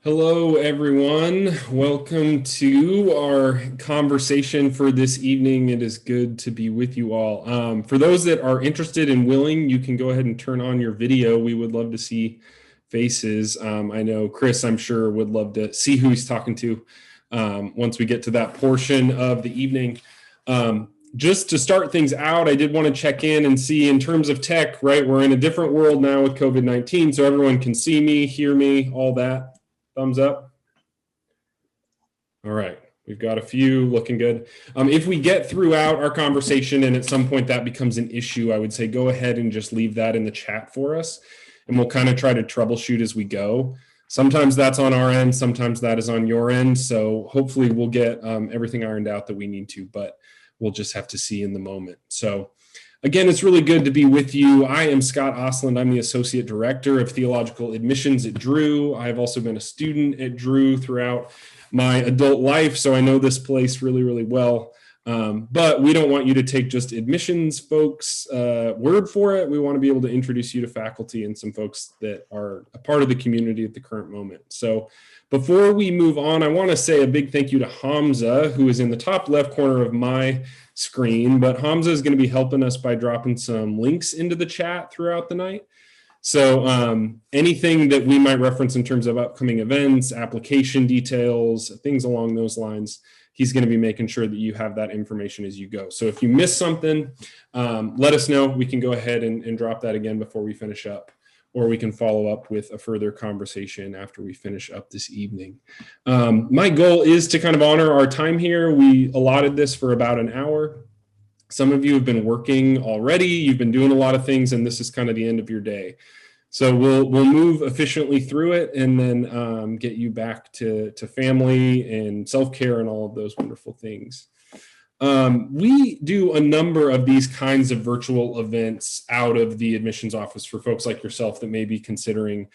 Hello, everyone. Welcome to our conversation for this evening. It is good to be with you all. For those that are interested and willing, you can go ahead and turn on your video. We would love to see faces. I know Chris, I'm sure, would love to see who he's talking to once we get to that portion of the evening. Just to start things out, I did want to check in and see in terms of tech, right? We're in a different world now with COVID-19, so everyone can see me, hear me, all that. Thumbs up. All right. We've got a few looking good. If we get throughout our conversation and at some point that becomes an issue, I would say go ahead and just leave that in the chat for us. And we'll kind of try to troubleshoot as we go. Sometimes that's on our end. Sometimes that is on your end. So hopefully we'll get everything ironed out that we need to, but we'll just have to see in the moment. So again, it's really good to be with you. I am Scott Osland. I'm the Associate Director of Theological Admissions at Drew. I've also been a student at Drew throughout my adult life, so I know this place really, really well. But we don't want you to take just admissions folks' word for it. We want to be able to introduce you to faculty and some folks that are a part of the community at the current moment. So before we move on, I want to say a big thank you to Hamza, who is in the top left corner of my screen, but Hamza is going to be helping us by dropping some links into the chat throughout the night. So anything that we might reference in terms of upcoming events, application details, things along those lines, he's going to be making sure that you have that information as you go. So if you miss something, let us know. We can go ahead and drop that again before we finish up, or we can follow up with a further conversation after we finish up this evening. My goal is to kind of honor our time here. We allotted this for about an hour. Some of you have been working already. You've been doing a lot of things, and this is kind of the end of your day. So we'll move efficiently through it and then get you back to family and self-care and all of those wonderful things. We do a number of these kinds of virtual events out of the admissions office for folks like yourself that may be considering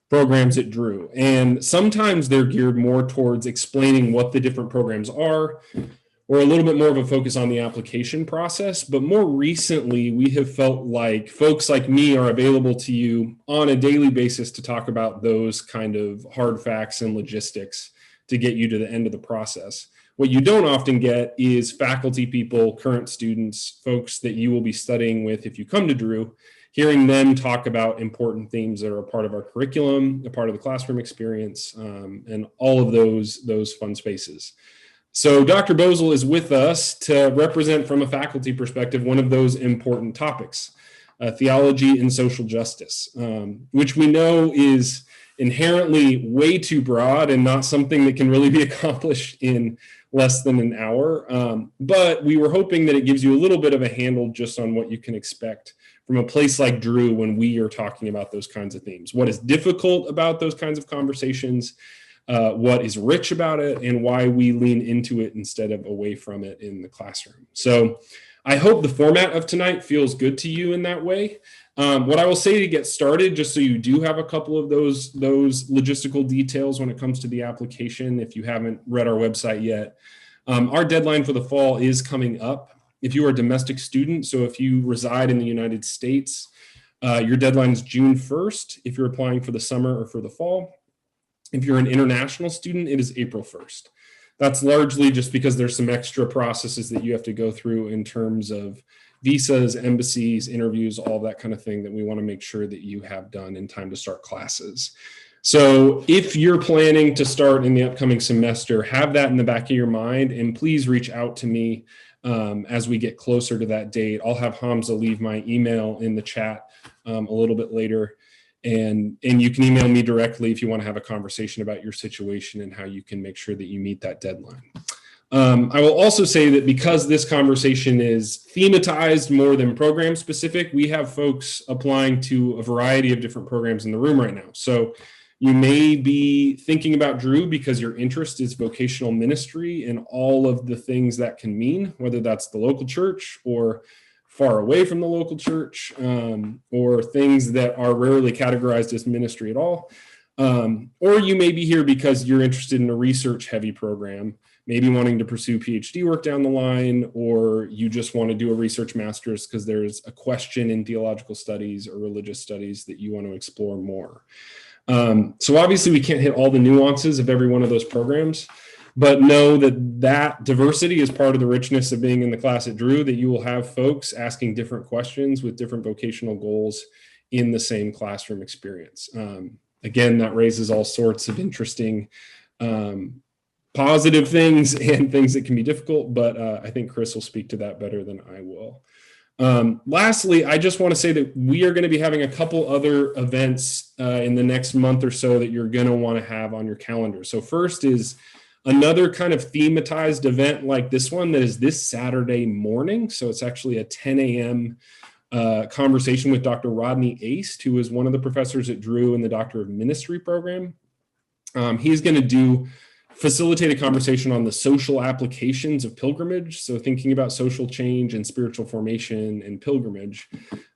programs at Drew. And sometimes they're geared more towards explaining what the different programs are, or a little bit more of a focus on the application process. But more recently, we have felt like folks like me are available to you on a daily basis to talk about those kind of hard facts and logistics to get you to the end of the process. What you don't often get is faculty people, current students, folks that you will be studying with if you come to Drew, hearing them talk about important themes that are a part of our curriculum, a part of the classroom experience, and all of those fun spaces. So Dr. Boesel is with us to represent from a faculty perspective one of those important topics, theology and social justice, which we know is inherently way too broad and not something that can really be accomplished in less than an hour. But we were hoping that it gives you a little bit of a handle just on what you can expect from a place like Drew when we are talking about those kinds of themes. What is difficult about those kinds of conversations, what is rich about it, and why we lean into it instead of away from it in the classroom. So I hope the format of tonight feels good to you in that way. What I will say to get started, just so you do have a couple of those logistical details when it comes to the application, if you haven't read our website yet, our deadline for the fall is coming up. If you are a domestic student, so if you reside in the United States, your deadline is June 1st if you're applying for the summer or for the fall. If you're an international student, it is April 1st. That's largely just because there's some extra processes that you have to go through in terms of visas, embassies, interviews, all that kind of thing that we want to make sure that you have done in time to start classes. So if you're planning to start in the upcoming semester, have that in the back of your mind, and please reach out to me as we get closer to that date. I'll have Hamza leave my email in the chat a little bit later. And you can email me directly if you want to have a conversation about your situation and how you can make sure that you meet that deadline. I will also say that because this conversation is thematized more than program specific, we have folks applying to a variety of different programs in the room right now. So you may be thinking about Drew because your interest is vocational ministry and all of the things that can mean, whether that's the local church or far away from the local church, or things that are rarely categorized as ministry at all. Or you may be here because you're interested in a research-heavy program, maybe wanting to pursue PhD work down the line, or you just want to do a research master's because there's a question in theological studies or religious studies that you want to explore more. So obviously we can't hit all the nuances of every one of those programs, but know that diversity is part of the richness of being in the class at Drew, that you will have folks asking different questions with different vocational goals in the same classroom experience. Again, that raises all sorts of interesting positive things and things that can be difficult, but I think Chris will speak to that better than I will. Lastly, I just want to say that we are going to be having a couple other events in the next month or so that you're going to want to have on your calendar. So first is another kind of thematized event like this one that is this Saturday morning. So it's actually a 10 a.m. Conversation with Dr. Rodney Aist, who is one of the professors at Drew in the Doctor of Ministry program. He's going to facilitate a conversation on the social applications of pilgrimage. So thinking about social change and spiritual formation and pilgrimage.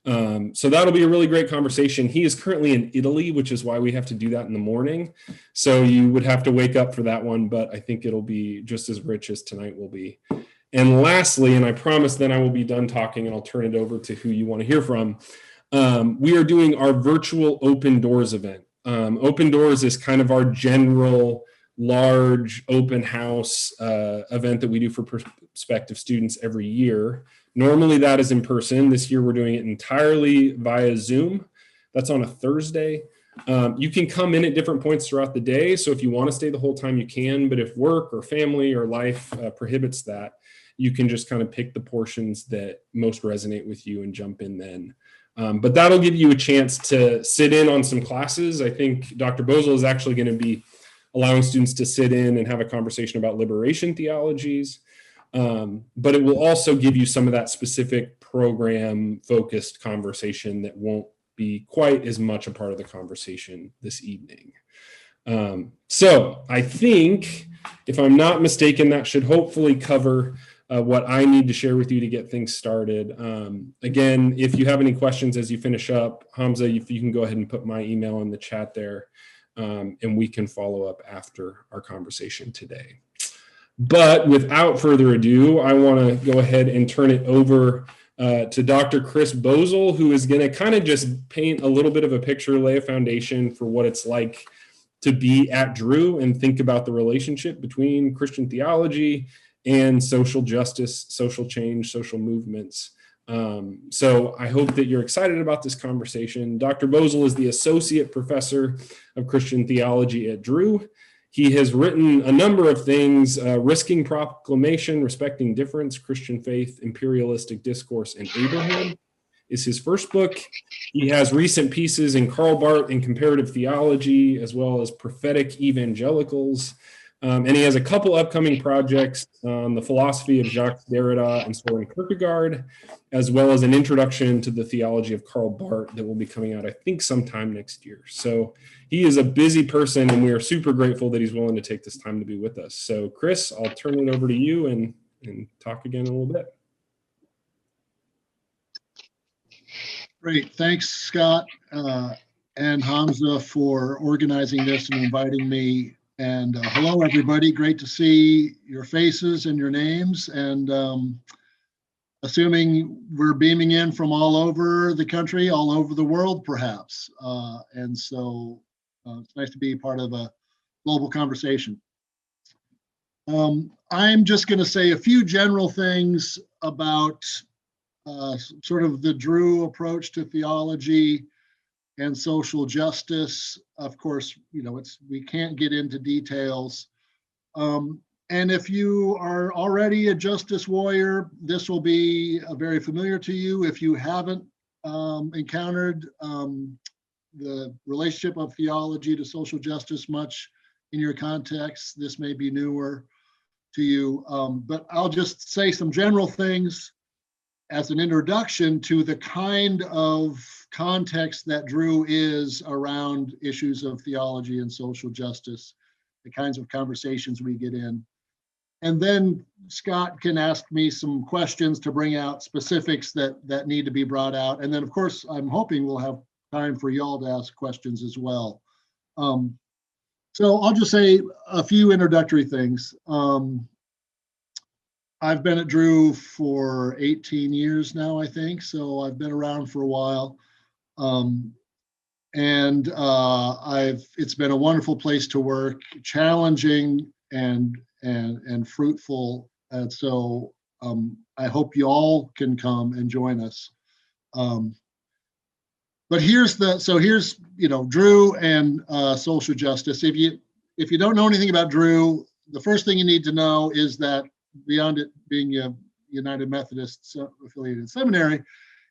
So that'll be a really great conversation. He is currently in Italy, which is why we have to do that in the morning. So you would have to wake up for that one, but I think it'll be just as rich as tonight will be. And lastly, and I promise then I will be done talking and I'll turn it over to who you want to hear from. We are doing our virtual Open Doors event. Open Doors is kind of our general large open house event that we do for prospective students every year. Normally that is in person. This year we're doing it entirely via Zoom. That's on a Thursday. You can come in at different points throughout the day. So if you want to stay the whole time, you can. But if work or family or life prohibits that, you can just kind of pick the portions that most resonate with you and jump in then. But that'll give you a chance to sit in on some classes. I think Dr. Boesel is actually going to be allowing students to sit in and have a conversation about liberation theologies. But it will also give you some of that specific program-focused conversation that won't be quite as much a part of the conversation this evening. So I think, if I'm not mistaken, that should hopefully cover what I need to share with you to get things started. Again, if you have any questions as you finish up, Hamza, if you can go ahead and put my email in the chat there. And we can follow up after our conversation today. But without further ado, I want to go ahead and turn it over to Dr. Chris Boesel, who is going to kind of just paint a little bit of a picture, lay a foundation for what it's like to be at Drew and think about the relationship between Christian theology and social justice, social change, social movements. So I hope that you're excited about this conversation. Dr. Boesel is the Associate Professor of Christian Theology at Drew. He has written a number of things: Risking Proclamation, Respecting Difference, Christian Faith, Imperialistic Discourse, and Abraham is his first book. He has recent pieces in Karl Barth and Comparative Theology, as well as Prophetic Evangelicals. And he has a couple upcoming projects on the philosophy of Jacques Derrida and Soren Kierkegaard, as well as an introduction to the theology of Karl Barth that will be coming out, I think, sometime next year. So he is a busy person, and we are super grateful that he's willing to take this time to be with us. So Chris, I'll turn it over to you and talk again in a little bit. Great. Thanks, Scott and Hamza, for organizing this and inviting me. And hello, everybody. Great to see your faces and your names. And assuming we're beaming in from all over the country, all over the world, perhaps. And so it's nice to be part of a global conversation. I'm just going to say a few general things about sort of the Drew approach to theology and social justice. Of course, you know, we can't get into details. And if you are already a justice warrior, this will be very familiar to you. If you haven't encountered the relationship of theology to social justice much in your context, this may be newer to you. But I'll just say some general things as an introduction to the kind of context that Drew is around issues of theology and social justice, the kinds of conversations we get in. And then Scott can ask me some questions to bring out specifics that need to be brought out. And then, of course, I'm hoping we'll have time for y'all to ask questions as well. So I'll just say a few introductory things. I've been at Drew for 18 years now, I think, so I've been around for a while. and it's been a wonderful place to work, challenging and fruitful. And so I hope you all can come and join us. But here's Drew and social justice. If you don't know anything about Drew, the first thing you need to know is that beyond it being a United Methodist affiliated seminary,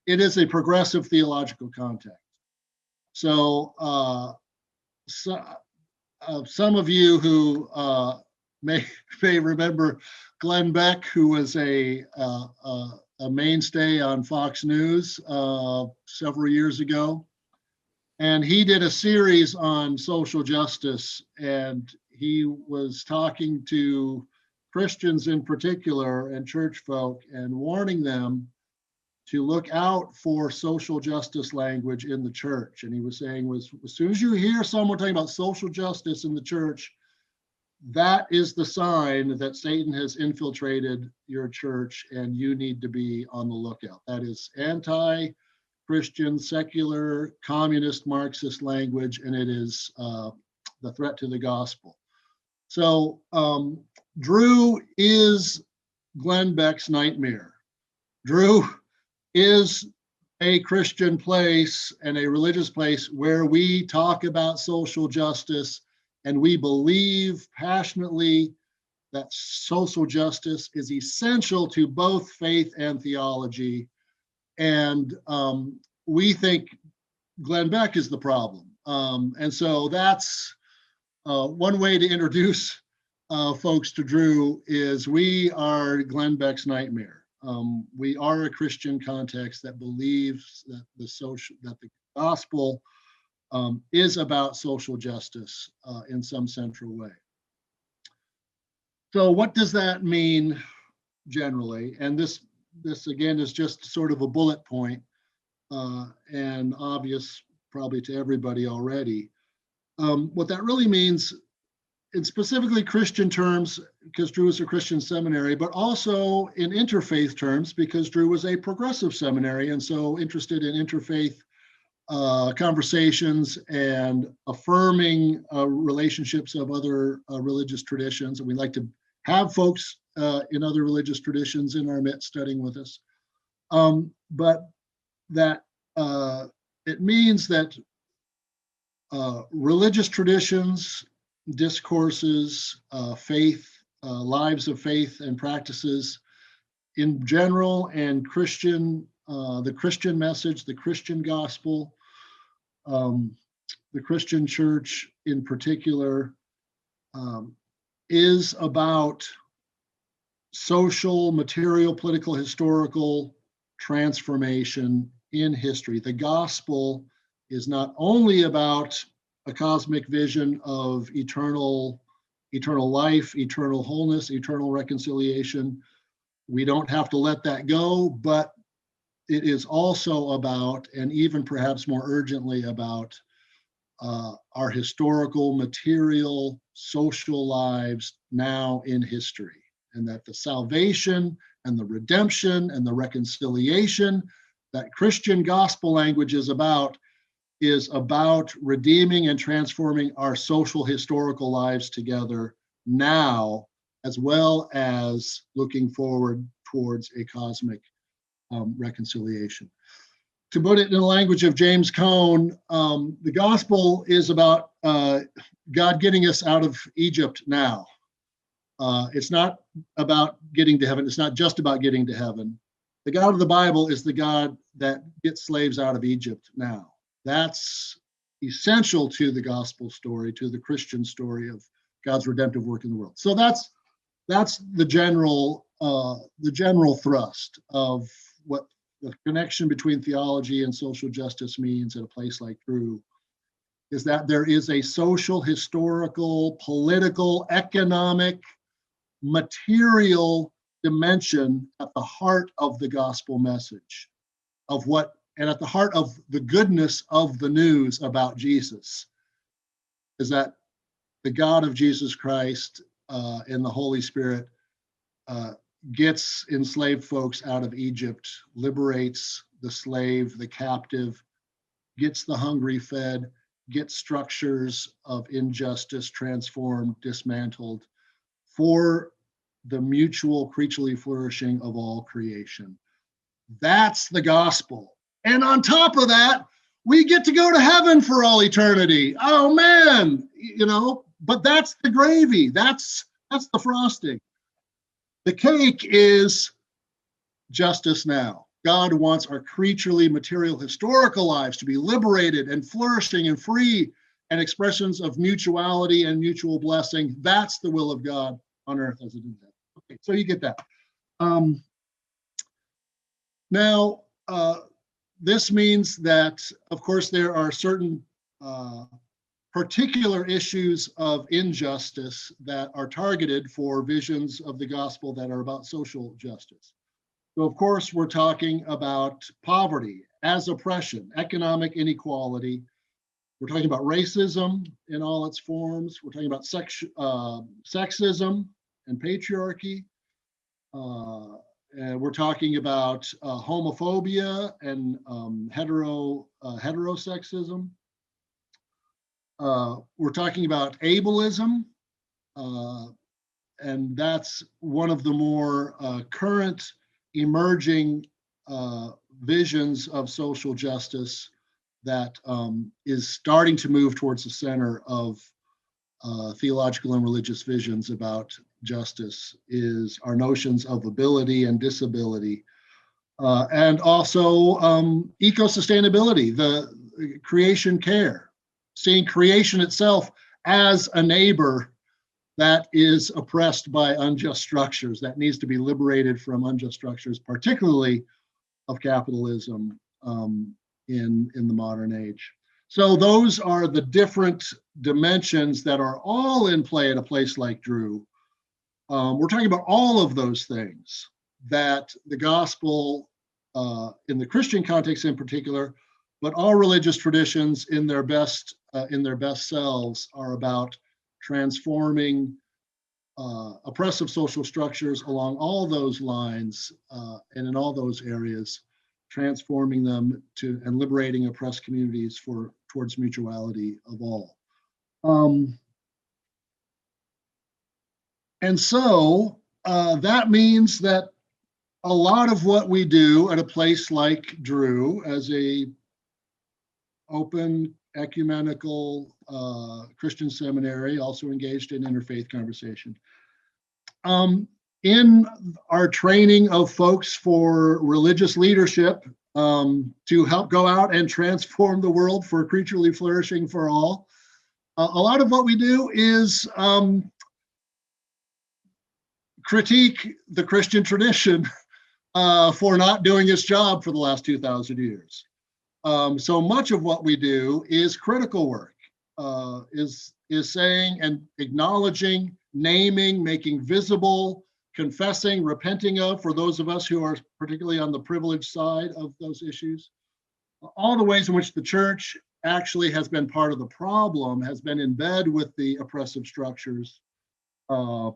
it is a progressive theological context. So, some of you who may remember Glenn Beck, who was a mainstay on Fox News several years ago. And he did a series on social justice, and he was talking to Christians in particular and church folk and warning them to look out for social justice language in the church. And he was saying, as soon as you hear someone talking about social justice in the church, that is the sign that Satan has infiltrated your church, and you need to be on the lookout. That is anti-Christian, secular, communist, Marxist language, and it is the threat to the gospel. So Drew is Glenn Beck's nightmare. Drew is a Christian place and a religious place where we talk about social justice, and we believe passionately that social justice is essential to both faith and theology. And we think Glenn Beck is the problem. And so that's one way to introduce folks to Drew is we are Glenn Beck's nightmare. We are a Christian context that believes that the gospel is about social justice in some central way. So what does that mean generally? And this again is just sort of a bullet point and obvious probably to everybody already. What that really means in specifically Christian terms, because Drew is a Christian seminary, but also in interfaith terms, because Drew was a progressive seminary and so interested in interfaith conversations and affirming relationships of other religious traditions. And we like to have folks in other religious traditions in our midst studying with us. But that it means that religious traditions, discourses, faith, lives of faith and practices in general, and the Christian message, the Christian gospel, the Christian church in particular, is about social, material, political, historical transformation in history. The gospel is not only about a cosmic vision of eternal life, eternal wholeness, eternal reconciliation. We don't have to let that go, but it is also about, and even perhaps more urgently about, our historical, material, social lives now in history, and that the salvation and the redemption and the reconciliation that Christian gospel language is about redeeming and transforming our social historical lives together now, as well as looking forward towards a cosmic reconciliation. To put it in the language of James Cone, the gospel is about God getting us out of Egypt now. It's not about getting to heaven. It's not just about getting to heaven. The God of the Bible is the God that gets slaves out of Egypt now. That's essential to the gospel story, to the Christian story of God's redemptive work in the world. So that's the general thrust of what the connection between theology and social justice means at a place like Drew, is that there is a social, historical, political, economic, material dimension at the heart of the gospel message, and at the heart of the goodness of the news about Jesus, is that the God of Jesus Christ and the Holy Spirit gets enslaved folks out of Egypt, liberates the slave, the captive, gets the hungry fed, gets structures of injustice transformed, dismantled for the mutual creaturely flourishing of all creation. That's the gospel. And on top of that, we get to go to heaven for all eternity. Oh man, but that's the gravy. That's the frosting. The cake is justice now. God wants our creaturely, material, historical lives to be liberated and flourishing and free and expressions of mutuality and mutual blessing. That's the will of God on earth as it is in heaven. Okay, so you get that. Now, this means that, of course, there are certain particular issues of injustice that are targeted for visions of the gospel that are about social justice. So, of course, we're talking about poverty as oppression, economic inequality. We're talking about racism in all its forms. We're talking about sexism and patriarchy. And we're talking about homophobia and heterosexism. We're talking about ableism, and that's one of the more current emerging visions of social justice that is starting to move towards the center of theological and religious visions about justice, is our notions of ability and disability, and also eco-sustainability, the creation care, seeing creation itself as a neighbor that is oppressed by unjust structures, that needs to be liberated from unjust structures, particularly of capitalism in the modern age. So those are the different dimensions that are all in play at a place like Drew. We're talking about all of those things that the gospel, in the Christian context in particular, but all religious traditions in their best selves are about transforming oppressive social structures along all those lines and in all those areas, transforming them to and liberating oppressed communities towards mutuality of all. And so that means that a lot of what we do at a place like Drew, as a open ecumenical Christian seminary, also engaged in interfaith conversation, in our training of folks for religious leadership, to help go out and transform the world for creaturely flourishing for all, a lot of what we do is critique the Christian tradition for not doing its job for the last 2,000 years. So much of what we do is critical work, is saying and acknowledging, naming, making visible, confessing, repenting of, for those of us who are particularly on the privileged side of those issues, all the ways in which the church actually has been part of the problem, has been in bed with the oppressive structures,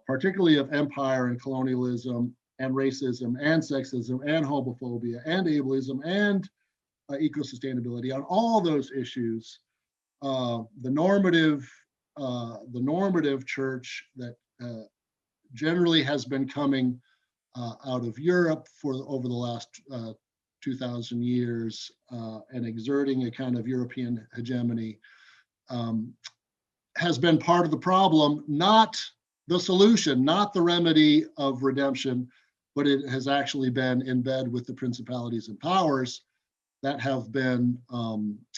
particularly of empire and colonialism and racism and sexism and homophobia and ableism and eco-sustainability. On all those issues, the normative church that generally has been coming out of Europe over the last 2,000 years and exerting a kind of European hegemony, has been part of the problem, not the solution, not the remedy of redemption, but it has actually been in bed with the principalities and powers that have been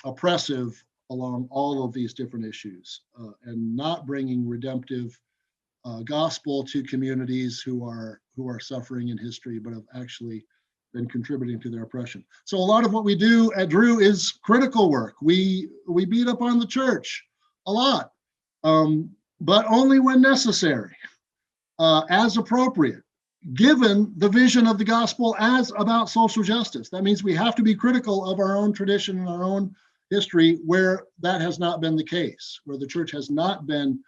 oppressive along all of these different issues, and not bringing redemptive gospel to communities who are suffering in history, but have actually been contributing to their oppression. So a lot of what we do at Drew is critical work. We beat up on the church a lot, but only when necessary, as appropriate, given the vision of the gospel as about social justice. That means we have to be critical of our own tradition and our own history where that has not been the case, where the church has not been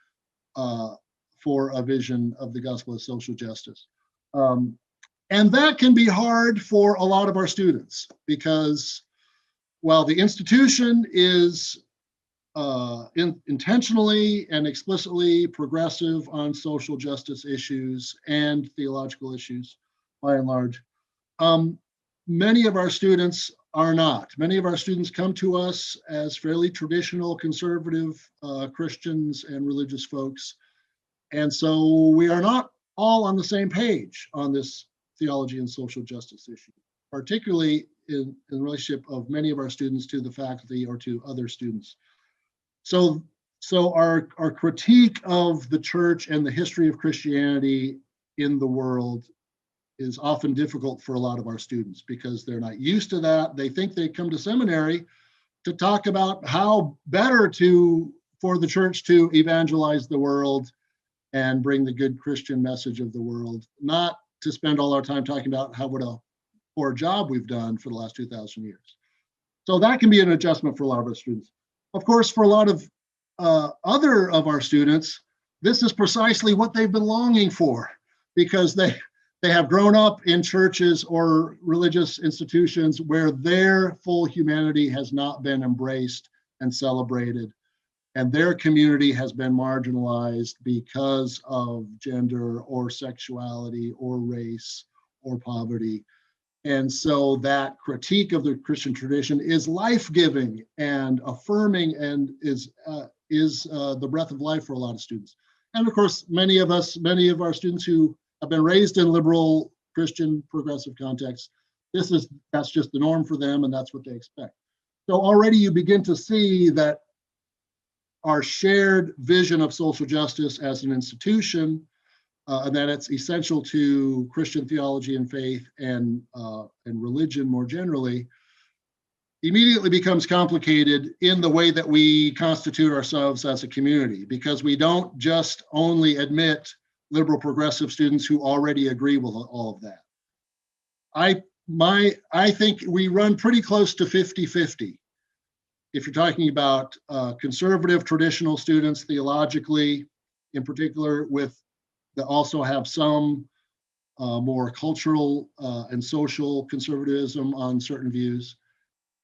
for a vision of the gospel of social justice. And that can be hard for a lot of our students, because while the institution is intentionally and explicitly progressive on social justice issues and theological issues, by and large, many of our students are not. Many of our students come to us as fairly traditional, conservative Christians and religious folks. And so we are not all on the same page on this theology and social justice issue, particularly in the relationship of many of our students to the faculty or to other students. So our critique of the church and the history of Christianity in the world is often difficult for a lot of our students because they're not used to that. They think they come to seminary to talk about how better for the church to evangelize the world and bring the good Christian message of the world, not to spend all our time talking about what a poor job we've done for the last 2,000 years. So that can be an adjustment for a lot of our students. Of course, for a lot of other of our students, this is precisely what they've been longing for, because they have grown up in churches or religious institutions where their full humanity has not been embraced and celebrated, and their community has been marginalized because of gender or sexuality or race or poverty. And so that critique of the Christian tradition is life-giving and affirming, and is the breath of life for a lot of students. And of course, many of our students who have been raised in liberal Christian progressive contexts, that's just the norm for them, and that's what they expect. So already you begin to see that our shared vision of social justice as an institution, and that it's essential to Christian theology and faith and religion more generally, immediately becomes complicated in the way that we constitute ourselves as a community, because we don't just only admit liberal progressive students who already agree with all of that. I think we run pretty close to 50-50. If you're talking about conservative traditional students theologically, in particular, that also have some more cultural and social conservatism on certain views,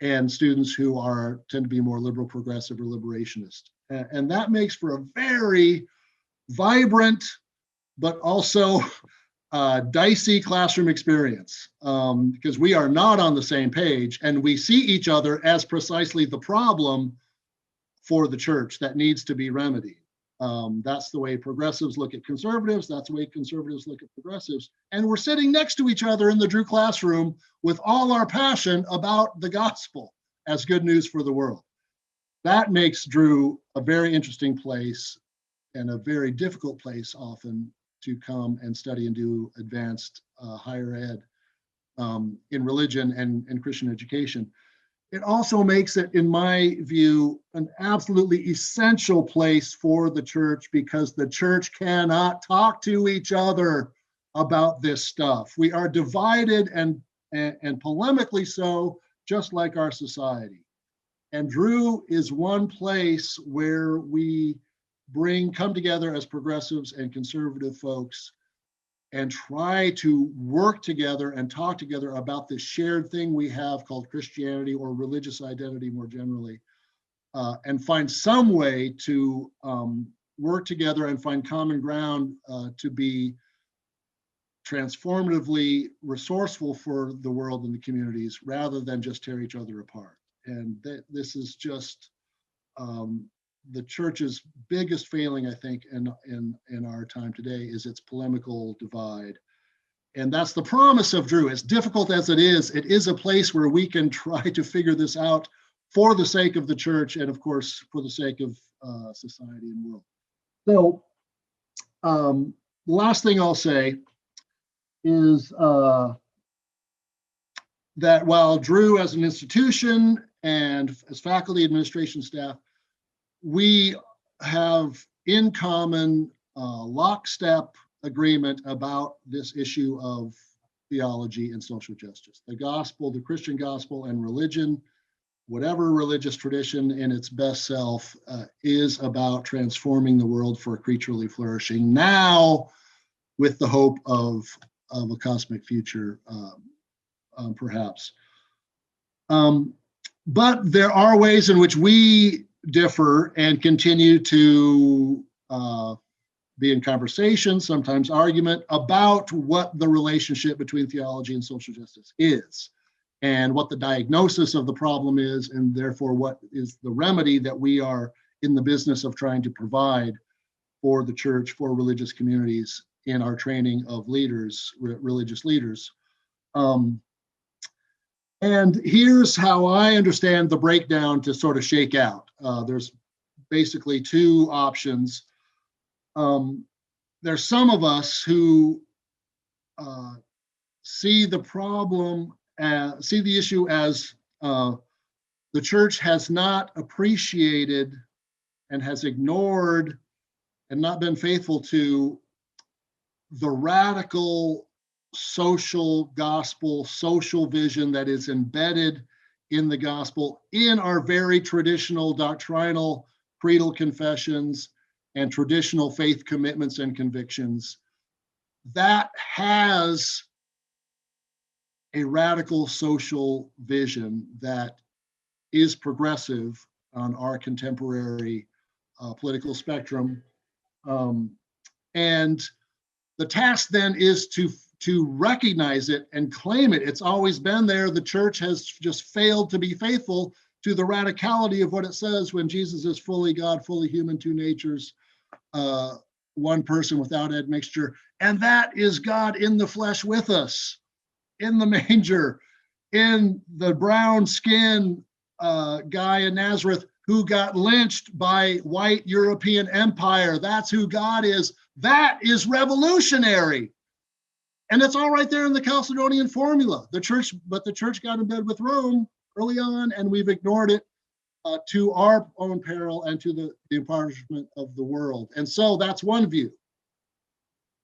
and students who tend to be more liberal progressive or liberationist. And that makes for a very vibrant, but also dicey classroom experience, because we are not on the same page, and we see each other as precisely the problem for the church that needs to be remedied. That's the way progressives look at conservatives. That's the way conservatives look at progressives. And we're sitting next to each other in the Drew classroom with all our passion about the gospel as good news for the world. That makes Drew a very interesting place, and a very difficult place often to come and study and do advanced higher ed in religion and Christian education. It also makes it, in my view, an absolutely essential place for the church, because the church cannot talk to each other about this stuff. We are divided and polemically so, just like our society. And Drew is one place where we come together as progressives and conservative folks and try to work together and talk together about this shared thing we have called Christianity, or religious identity more generally, and find some way to work together and find common ground to be transformatively resourceful for the world and the communities, rather than just tear each other apart. And this is just the church's biggest failing, I think, in our time today, is its polemical divide. And that's the promise of Drew. As difficult as it is a place where we can try to figure this out for the sake of the church, and of course, for the sake of society and world. So the last thing I'll say is that while Drew as an institution and as faculty, administration, staff, we have in common lockstep agreement about this issue of theology and social justice. The gospel, the Christian gospel, and religion, whatever religious tradition in its best self, is about transforming the world for a creaturely flourishing now, with the hope of a cosmic future, perhaps. But there are ways in which we differ and continue to be in conversation, sometimes argument, about what the relationship between theology and social justice is, and what the diagnosis of the problem is, and therefore what is the remedy that we are in the business of trying to provide for the church, for religious communities in our training of leaders, religious leaders. And here's how I understand the breakdown to sort of shake out. There's basically two options. There's some of us who see the problem, see the issue as the church has not appreciated and has ignored and not been faithful to the radical social gospel, social vision that is embedded in the gospel in our very traditional doctrinal creedal confessions and traditional faith commitments and convictions. That has a radical social vision that is progressive on our contemporary political spectrum. And the task then is to recognize it and claim it. It's always been there. The church has just failed to be faithful to the radicality of what it says when Jesus is fully God, fully human, two natures, one person without admixture. And that is God in the flesh with us, in the manger, in the brown skin guy in Nazareth who got lynched by white European empire. That's who God is. That is revolutionary. And it's all right there in the Chalcedonian formula. The church got in bed with Rome early on, and we've ignored it to our own peril and to the impoverishment of the world. And so that's one view.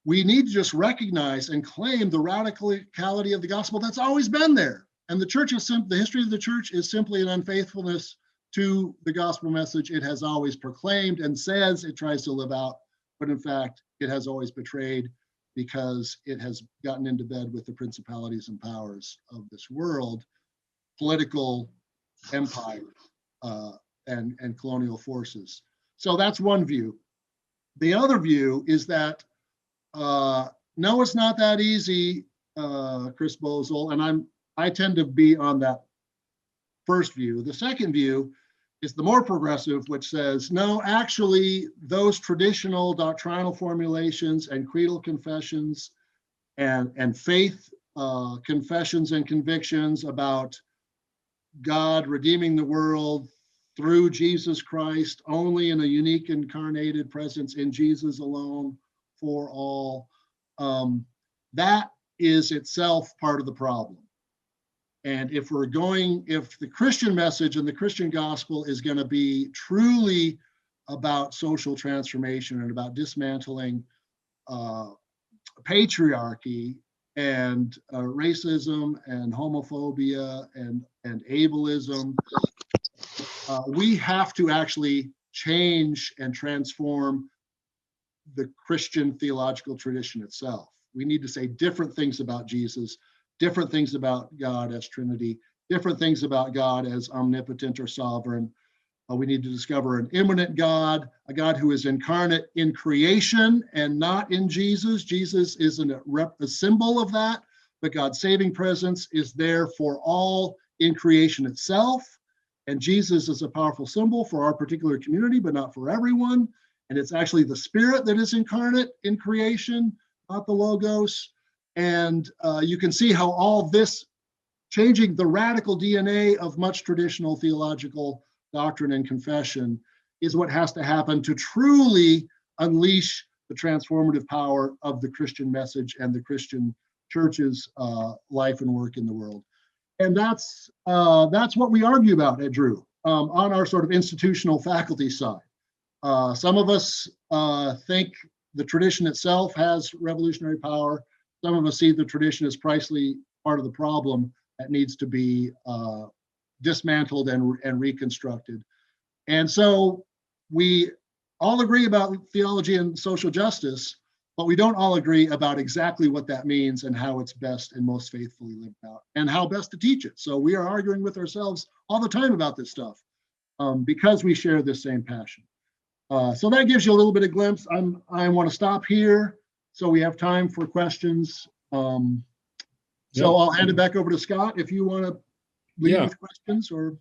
We need to just recognize and claim the radicality of the gospel that's always been there. And the church is the history of the church is simply an unfaithfulness to the gospel message it has always proclaimed and says it tries to live out, but in fact, it has always betrayed because it has gotten into bed with the principalities and powers of this world, political empire, and colonial forces. So that's one view. The other view is that no, it's not that easy, Chris Boesel, and I tend to be on that first view. The second view is the more progressive, which says, no, actually, those traditional doctrinal formulations and creedal confessions and faith confessions and convictions about God redeeming the world through Jesus Christ, only in a unique incarnated presence in Jesus alone for all, that is itself part of the problem. And if the Christian message and the Christian gospel is going to be truly about social transformation and about dismantling patriarchy and racism and homophobia and ableism, we have to actually change and transform the Christian theological tradition itself. We need to say different things about Jesus, different things about God as Trinity, different things about God as omnipotent or sovereign. We need to discover an immanent God, a God who is incarnate in creation and not in Jesus. Jesus isn't a symbol of that, but God's saving presence is there for all in creation itself. And Jesus is a powerful symbol for our particular community, but not for everyone. And it's actually the Spirit that is incarnate in creation, not the Logos. And you can see how all this changing the radical DNA of much traditional theological doctrine and confession is what has to happen to truly unleash the transformative power of the Christian message and the Christian church's life and work in the world. And that's what we argue about at Drew on our sort of institutional faculty side. Some of us think the tradition itself has revolutionary power. Some of us see the tradition as precisely part of the problem that needs to be dismantled and reconstructed. And so we all agree about theology and social justice, but we don't all agree about exactly what that means and how it's best and most faithfully lived out and how best to teach it. So we are arguing with ourselves all the time about this stuff because we share this same passion. So that gives you a little bit of glimpse. I want to stop here so we have time for questions. So I'll hand it back over to Scott if you want to lead with questions or.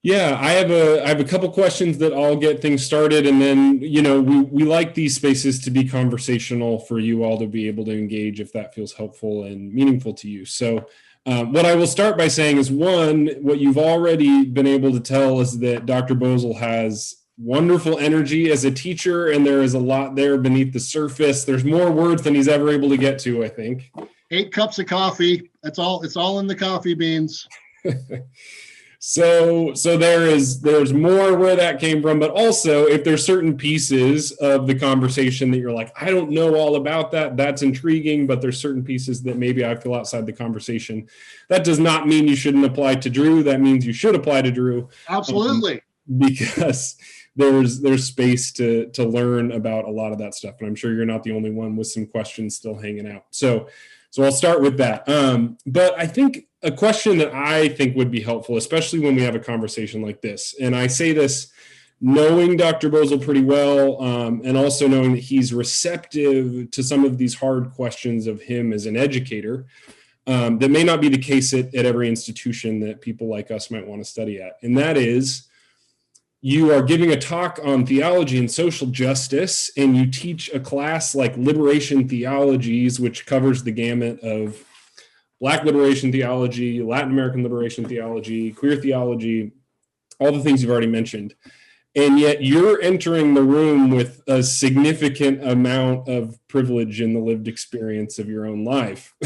Yeah, I have a couple questions that I'll get things started, and then we like these spaces to be conversational for you all to be able to engage if that feels helpful and meaningful to you. So what I will start by saying is, one, what you've already been able to tell is that Dr. Boesel has wonderful energy as a teacher, and there is a lot there beneath the surface. There's more words than he's ever able to get to, I think. 8 cups of coffee. It's all in the coffee beans. So there's more where that came from, but also if there's certain pieces of the conversation that you're like, I don't know all about that, that's intriguing, but there's certain pieces that maybe I feel outside the conversation. That does not mean you shouldn't apply to Drew. That means you should apply to Drew. Absolutely. Because there's space to learn about a lot of that stuff. And I'm sure you're not the only one with some questions still hanging out. So I'll start with that. But I think a question that I think would be helpful, especially when we have a conversation like this, and I say this knowing Dr. Boesel pretty well, and also knowing that he's receptive to some of these hard questions of him as an educator, that may not be the case at every institution that people like us might want to study at. And that is, you are giving a talk on theology and social justice, and you teach a class like liberation theologies, which covers the gamut of Black liberation theology, Latin American liberation theology, queer theology, all the things you've already mentioned. And yet you're entering the room with a significant amount of privilege in the lived experience of your own life.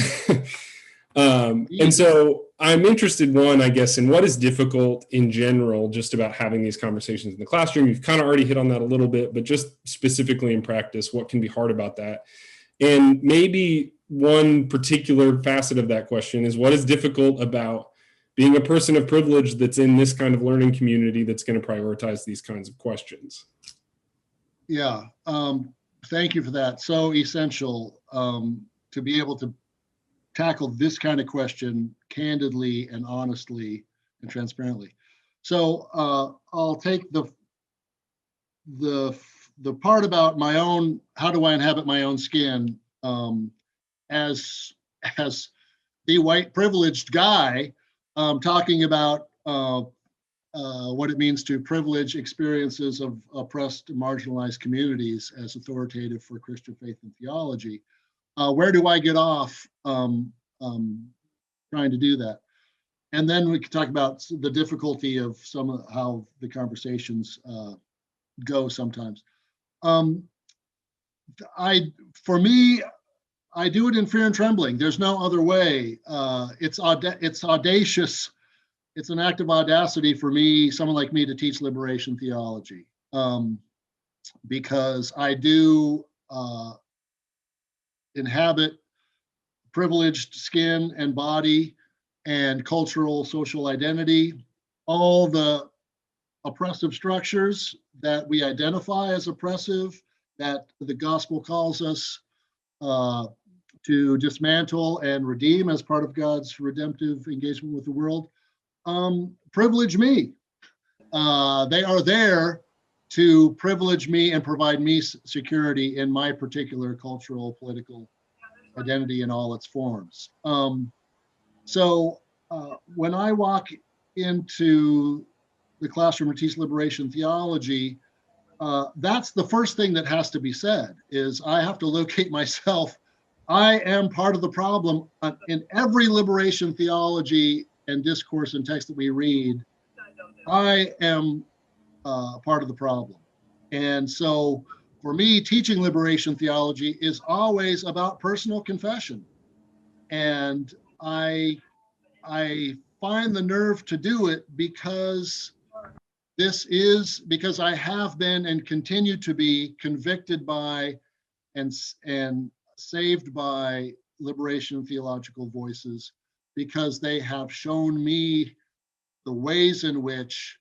And so I'm interested, one, I guess, in what is difficult in general, just about having these conversations in the classroom. You've kind of already hit on that a little bit, but just specifically in practice, what can be hard about that? And maybe one particular facet of that question is, what is difficult about being a person of privilege that's in this kind of learning community that's going to prioritize these kinds of questions? Yeah, thank you for that. So essential to be able to tackle this kind of question candidly and honestly and transparently. So I'll take the part about my own, how do I inhabit my own skin, as the white privileged guy talking about what it means to privilege experiences of oppressed and marginalized communities as authoritative for Christian faith and theology. Where do I get off trying to do that? And then we could talk about the difficulty of some of how the conversations go sometimes. For me, I do it in fear and trembling. There's no other way. It's audacious. It's an act of audacity for me, someone like me, to teach liberation theology, because I do inhabit privileged skin and body and cultural social identity, all the oppressive structures that we identify as oppressive, that the gospel calls us to dismantle and redeem as part of God's redemptive engagement with the world, privilege me. They are there to privilege me and provide me security in my particular cultural, political identity in all its forms. So when I walk into the classroom and teach liberation theology, that's the first thing that has to be said, is I have to locate myself. I am part of the problem. In every liberation theology and discourse and text that we read, I am part of the problem. And so for me, teaching liberation theology is always about personal confession. And I find the nerve to do it because I have been and continue to be convicted by and saved by liberation theological voices, because they have shown me the ways in which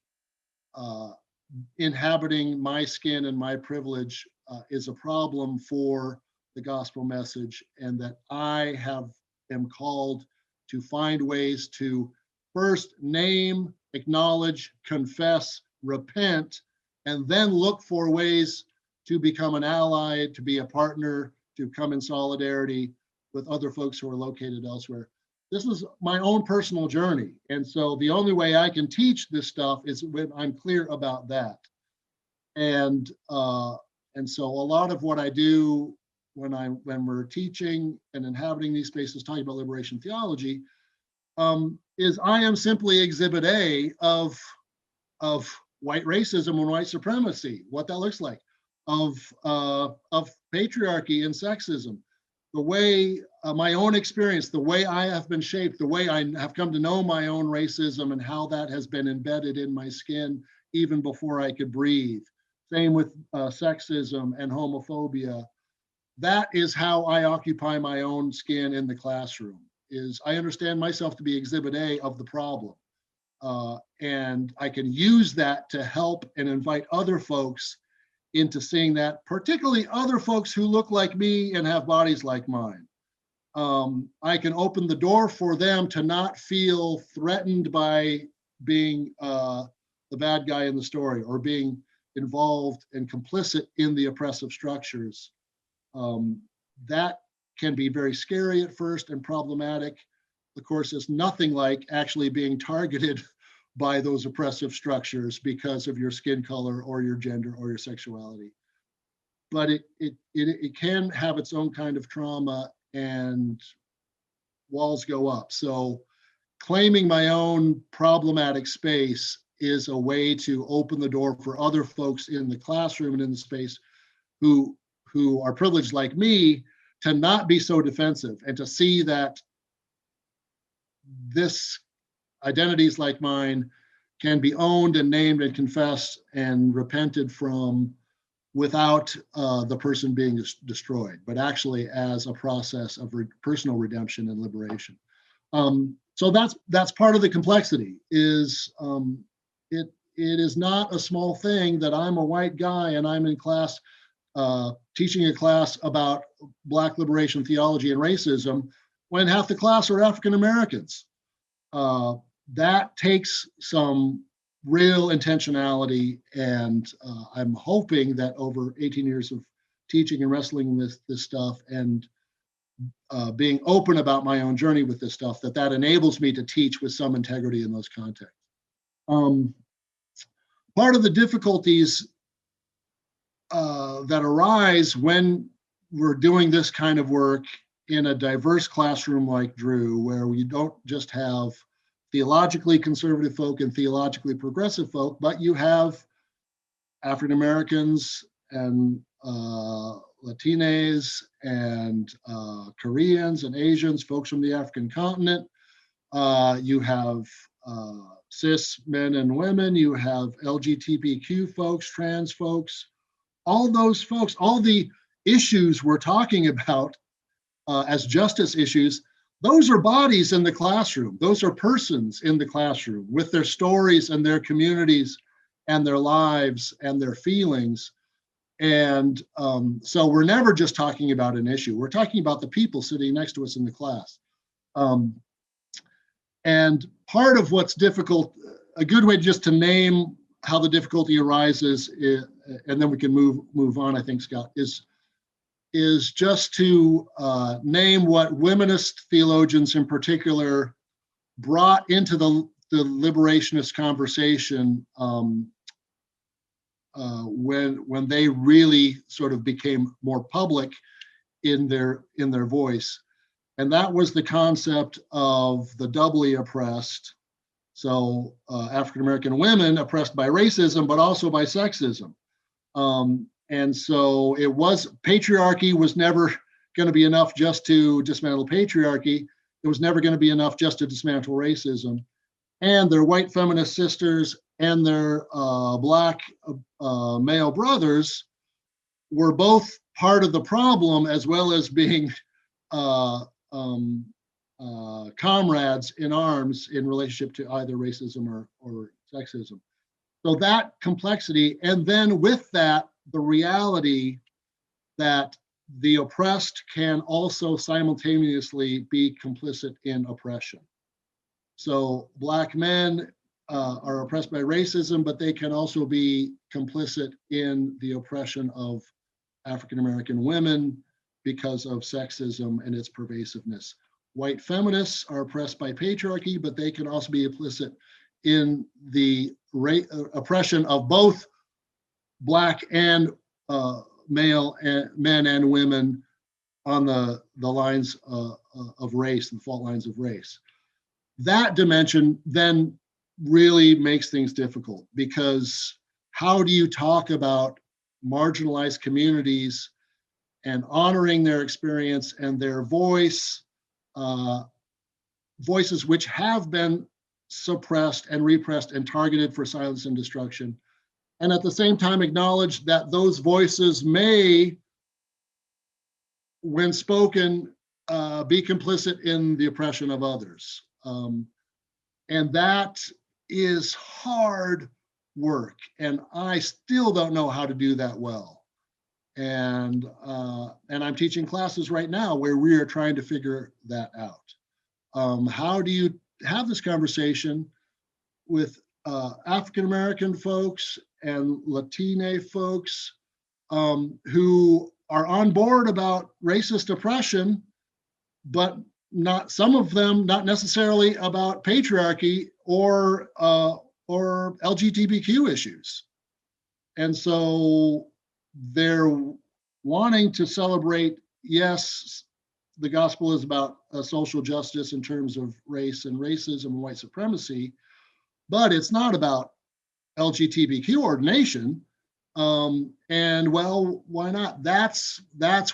inhabiting my skin and my privilege is a problem for the gospel message, and that I am called to find ways to first name, acknowledge, confess, repent, and then look for ways to become an ally, to be a partner, to come in solidarity with other folks who are located elsewhere. This was my own personal journey. And so the only way I can teach this stuff is when I'm clear about that. And so a lot of what I do when we're teaching and inhabiting these spaces, talking about liberation theology, is I am simply exhibit A of white racism and white supremacy, what that looks like, of patriarchy and sexism, the way my own experience, the way I have been shaped, the way I have come to know my own racism and how that has been embedded in my skin even before I could breathe. Same with sexism and homophobia. That is how I occupy my own skin in the classroom, is I understand myself to be exhibit A of the problem. And I can use that to help and invite other folks into seeing that, particularly other folks who look like me and have bodies like mine. I can open the door for them to not feel threatened by being the bad guy in the story or being involved and complicit in the oppressive structures. That can be very scary at first and problematic. Of course, it's nothing like actually being targeted by those oppressive structures because of your skin color or your gender or your sexuality. But it can have its own kind of trauma and walls go up. So claiming my own problematic space is a way to open the door for other folks in the classroom and in the space who are privileged like me to not be so defensive and to see that this identities like mine can be owned and named and confessed and repented from without the person being destroyed, but actually as a process of personal redemption and liberation. So that's part of the complexity. Is it is not a small thing that I'm a white guy and I'm in class teaching a class about Black liberation theology and racism when half the class are African Americans. That takes some real intentionality, and I'm hoping that over 18 years of teaching and wrestling with this stuff and being open about my own journey with this stuff, that enables me to teach with some integrity in those contexts. Part of the difficulties that arise when we're doing this kind of work in a diverse classroom like Drew, where we don't just have theologically conservative folk and theologically progressive folk, but you have African Americans and Latinas and Koreans and Asians, folks from the African continent. You have cis men and women, you have LGBTQ folks, trans folks, all those folks, all the issues we're talking about as justice issues, those are bodies in the classroom. Those are persons in the classroom with their stories and their communities and their lives and their feelings. And so we're never just talking about an issue. We're talking about the people sitting next to us in the class. And part of what's difficult, a good way just to name how the difficulty arises, and then we can move on, I think, Scott, is just to name what womanist theologians in particular brought into the liberationist conversation when they really sort of became more public in their voice. And that was the concept of the doubly oppressed. So African-American women oppressed by racism, but also by sexism. And so patriarchy was never going to be enough just to dismantle patriarchy. It was never going to be enough just to dismantle racism. And their white feminist sisters and their Black male brothers were both part of the problem, as well as being comrades in arms in relationship to either racism or sexism. So that complexity, and then with that, the reality that the oppressed can also simultaneously be complicit in oppression. So Black men are oppressed by racism, but they can also be complicit in the oppression of African American women because of sexism and its pervasiveness. White feminists are oppressed by patriarchy, but they can also be implicit in the oppression of both Black and male men and women on the lines of race, the fault lines of race. That dimension then really makes things difficult, because how do you talk about marginalized communities and honoring their experience and their voices which have been suppressed and repressed and targeted for silence and destruction, and at the same time acknowledge that those voices may, when spoken, be complicit in the oppression of others. And that is hard work, and I still don't know how to do that well. And I'm teaching classes right now where we are trying to figure that out. How do you have this conversation with African American folks and Latine folks who are on board about racist oppression, but not, some of them not necessarily about patriarchy or LGBTQ issues. And so they're wanting to celebrate, yes, the gospel is about social justice in terms of race and racism and white supremacy, but it's not about LGBTQ ordination. And well, why not? That's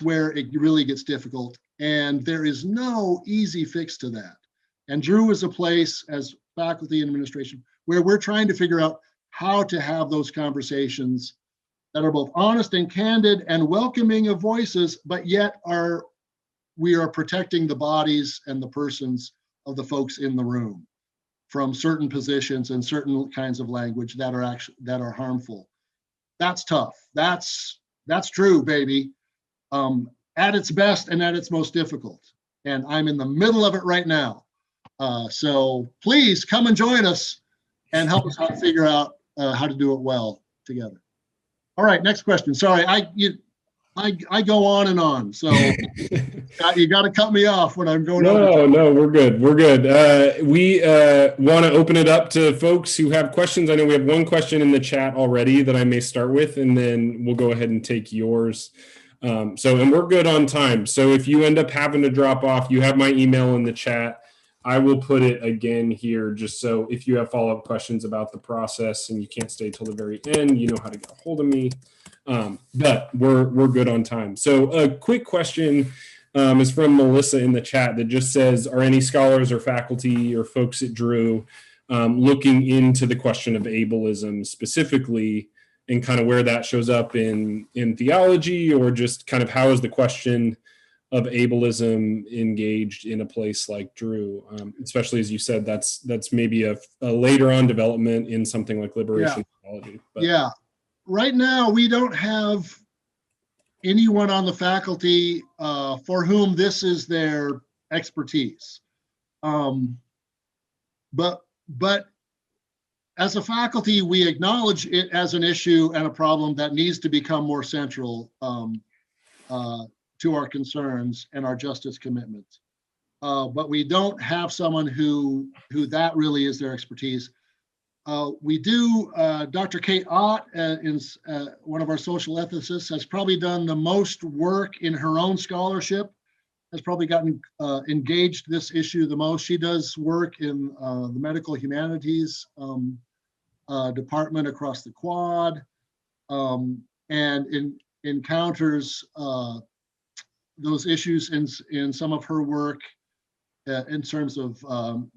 where it really gets difficult. And there is no easy fix to that. And Drew is a place, as faculty and administration, where we're trying to figure out how to have those conversations that are both honest and candid and welcoming of voices, but yet we are protecting the bodies and the persons of the folks in the room from certain positions and certain kinds of language that are harmful. That's tough. That's true, baby. At its best and at its most difficult. And I'm in the middle of it right now. So please come and join us and help us figure out how to do it well together. All right, next question. Sorry, I go on and on. So you got to cut me off when I'm going on. No, we're good. We're good. We want to open it up to folks who have questions. I know we have one question in the chat already that I may start with, and then we'll go ahead and take yours. And we're good on time. So if you end up having to drop off, you have my email in the chat. I will put it again here, just so if you have follow-up questions about the process and you can't stay till the very end, you know how to get a hold of me. But we're good on time. So a quick question is from Melissa in the chat that just says, are any scholars or faculty or folks at Drew looking into the question of ableism specifically, and kind of where that shows up in theology, or just kind of how is the question of ableism engaged in a place like Drew, especially as you said, that's maybe a later on development in something like liberation theology. But. Yeah, right now we don't have anyone on the faculty for whom this is their expertise. But as a faculty, we acknowledge it as an issue and a problem that needs to become more central to our concerns and our justice commitments. But we don't have someone who that really is their expertise. We do, Dr. Kate Ott, one of our social ethicists, has probably done the most work in her own scholarship, has probably gotten engaged this issue the most. She does work in the medical humanities department across the quad, and encounters those issues in some of her work in terms of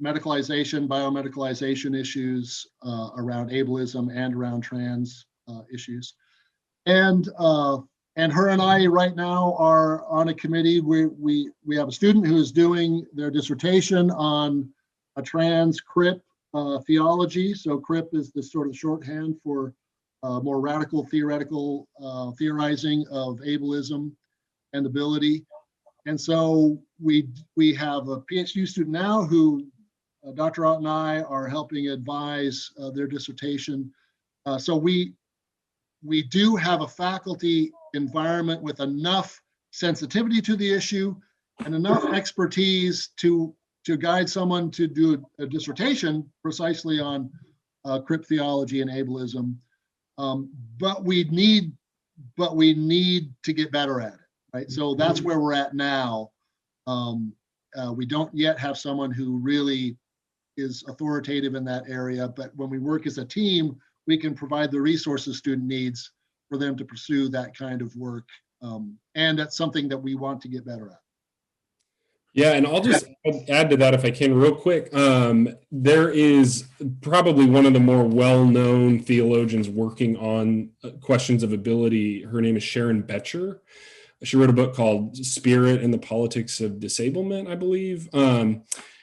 medicalization, biomedicalization issues around ableism and around trans issues. And her and I right now are on a committee. We have a student who is doing their dissertation on a trans crip theology. So crip is the sort of shorthand for more radical theoretical theorizing of ableism. and ability. And so we have a PhD student now who Dr. Ott and I are helping advise their dissertation. So we do have a faculty environment with enough sensitivity to the issue and enough expertise to guide someone to do a dissertation precisely on crypt theology and ableism. But we need to get better at it, right? So that's where we're at now. We don't yet have someone who really is authoritative in that area, but when we work as a team, we can provide the resources student needs for them to pursue that kind of work. And that's something that we want to get better at. Yeah, and I'll just add to that if I can real quick. There is probably one of the more well-known theologians working on questions of ability. Her name is Sharon Betcher. She wrote a book called Spirit and the Politics of Disablement, I believe.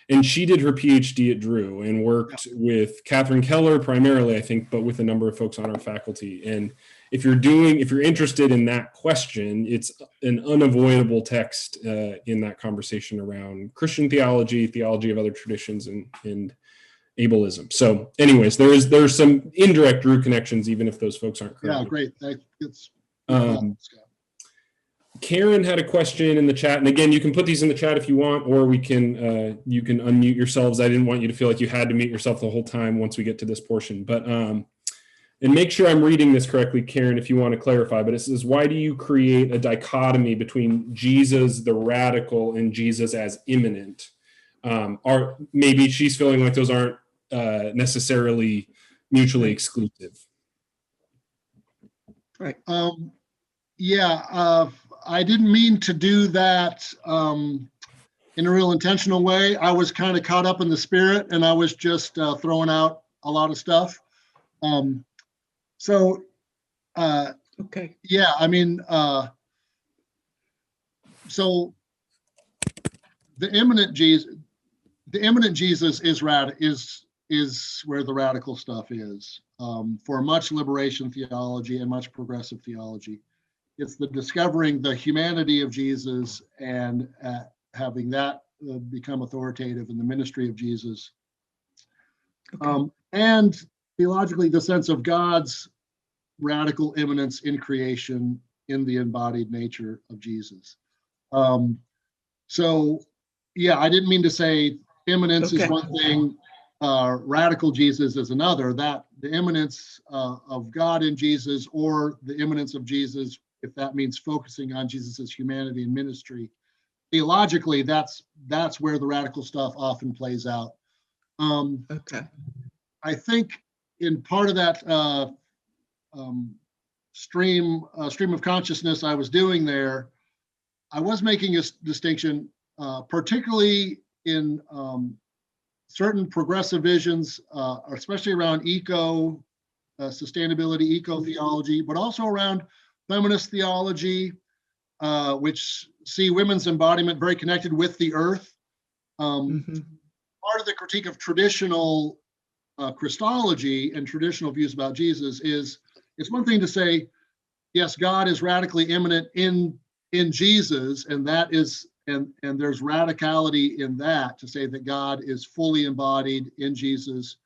And she did her PhD at Drew and worked with Catherine Keller primarily, I think, but with a number of folks on our faculty. And if you're interested in that question, it's an unavoidable text in that conversation around Christian theology, theology of other traditions, and ableism. So anyways, there's some indirect Drew connections, even if those folks aren't currently. Yeah, great. It's Karen had a question in the chat, and again, you can put these in the chat if you want, or you can unmute yourselves. I didn't want you to feel like you had to mute yourself the whole time once we get to this portion, but and make sure I'm reading this correctly, Karen, if you want to clarify, but it says, why do you create a dichotomy between Jesus the radical and Jesus as immanent? Or maybe she's feeling like those aren't necessarily mutually exclusive. Right. I didn't mean to do that in a real intentional way. I was kind of caught up in the spirit, and I was just throwing out a lot of stuff. Okay. Yeah, I mean, so the immanent Jesus is where the radical stuff is for much liberation theology and much progressive theology. It's the discovering the humanity of Jesus and having that become authoritative in the ministry of Jesus. Okay. And theologically, the sense of God's radical immanence in creation in the embodied nature of Jesus. So, yeah, I didn't mean to say immanence is one thing, radical Jesus is another. That the immanence of God in Jesus, or the immanence of Jesus, if that means focusing on Jesus's humanity and ministry, theologically, that's where the radical stuff often plays out. Okay. I think in part of that stream of consciousness I was doing there, I was making a distinction, particularly in certain progressive visions, especially around sustainability, eco-theology, but also around feminist theology, which see women's embodiment very connected with the earth. Part of the critique of traditional Christology and traditional views about Jesus is, it's one thing to say, yes, God is radically immanent in Jesus, and that is, and there's radicality in that, to say that God is fully embodied in Jesus,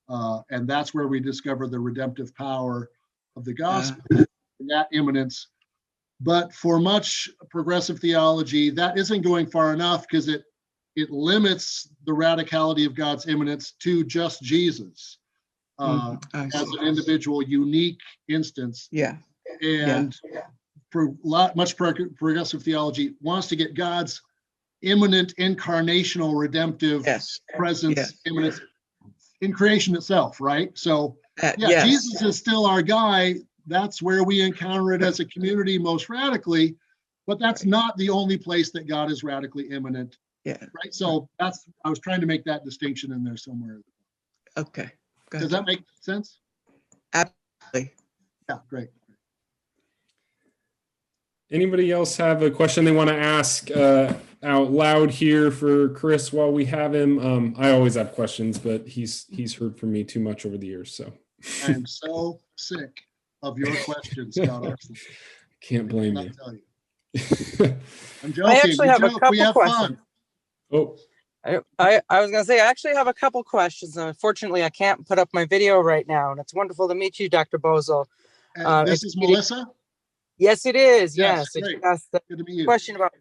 and that's where we discover the redemptive power of the gospel, that immanence. But for much progressive theology, that isn't going far enough, because it limits the radicality of God's immanence to just Jesus as an individual, unique instance. Yeah. And much progressive theology wants to get God's immanent, incarnational, redemptive presence, immanence in creation itself, right? So, Jesus is still our guy. That's where we encounter it as a community most radically, but that's not the only place that God is radically immanent. Yeah. Right. So I was trying to make that distinction in there somewhere. Okay. Does that make sense? Absolutely. Yeah, great. Anybody else have a question they want to ask out loud here for Chris while we have him? I always have questions, but he's heard from me too much over the years. So I am so sick of your questions, Scott Oxley. Can't blame you. I'm joking. I actually have a We couple have questions. fun. Oh, I was going to say, I actually have a couple questions. Unfortunately, I can't put up my video right now. And it's wonderful to meet you, Dr. Boesel. This is Melissa? Yes, it is. Yes, Yes. great. That's the Good to meet you. question about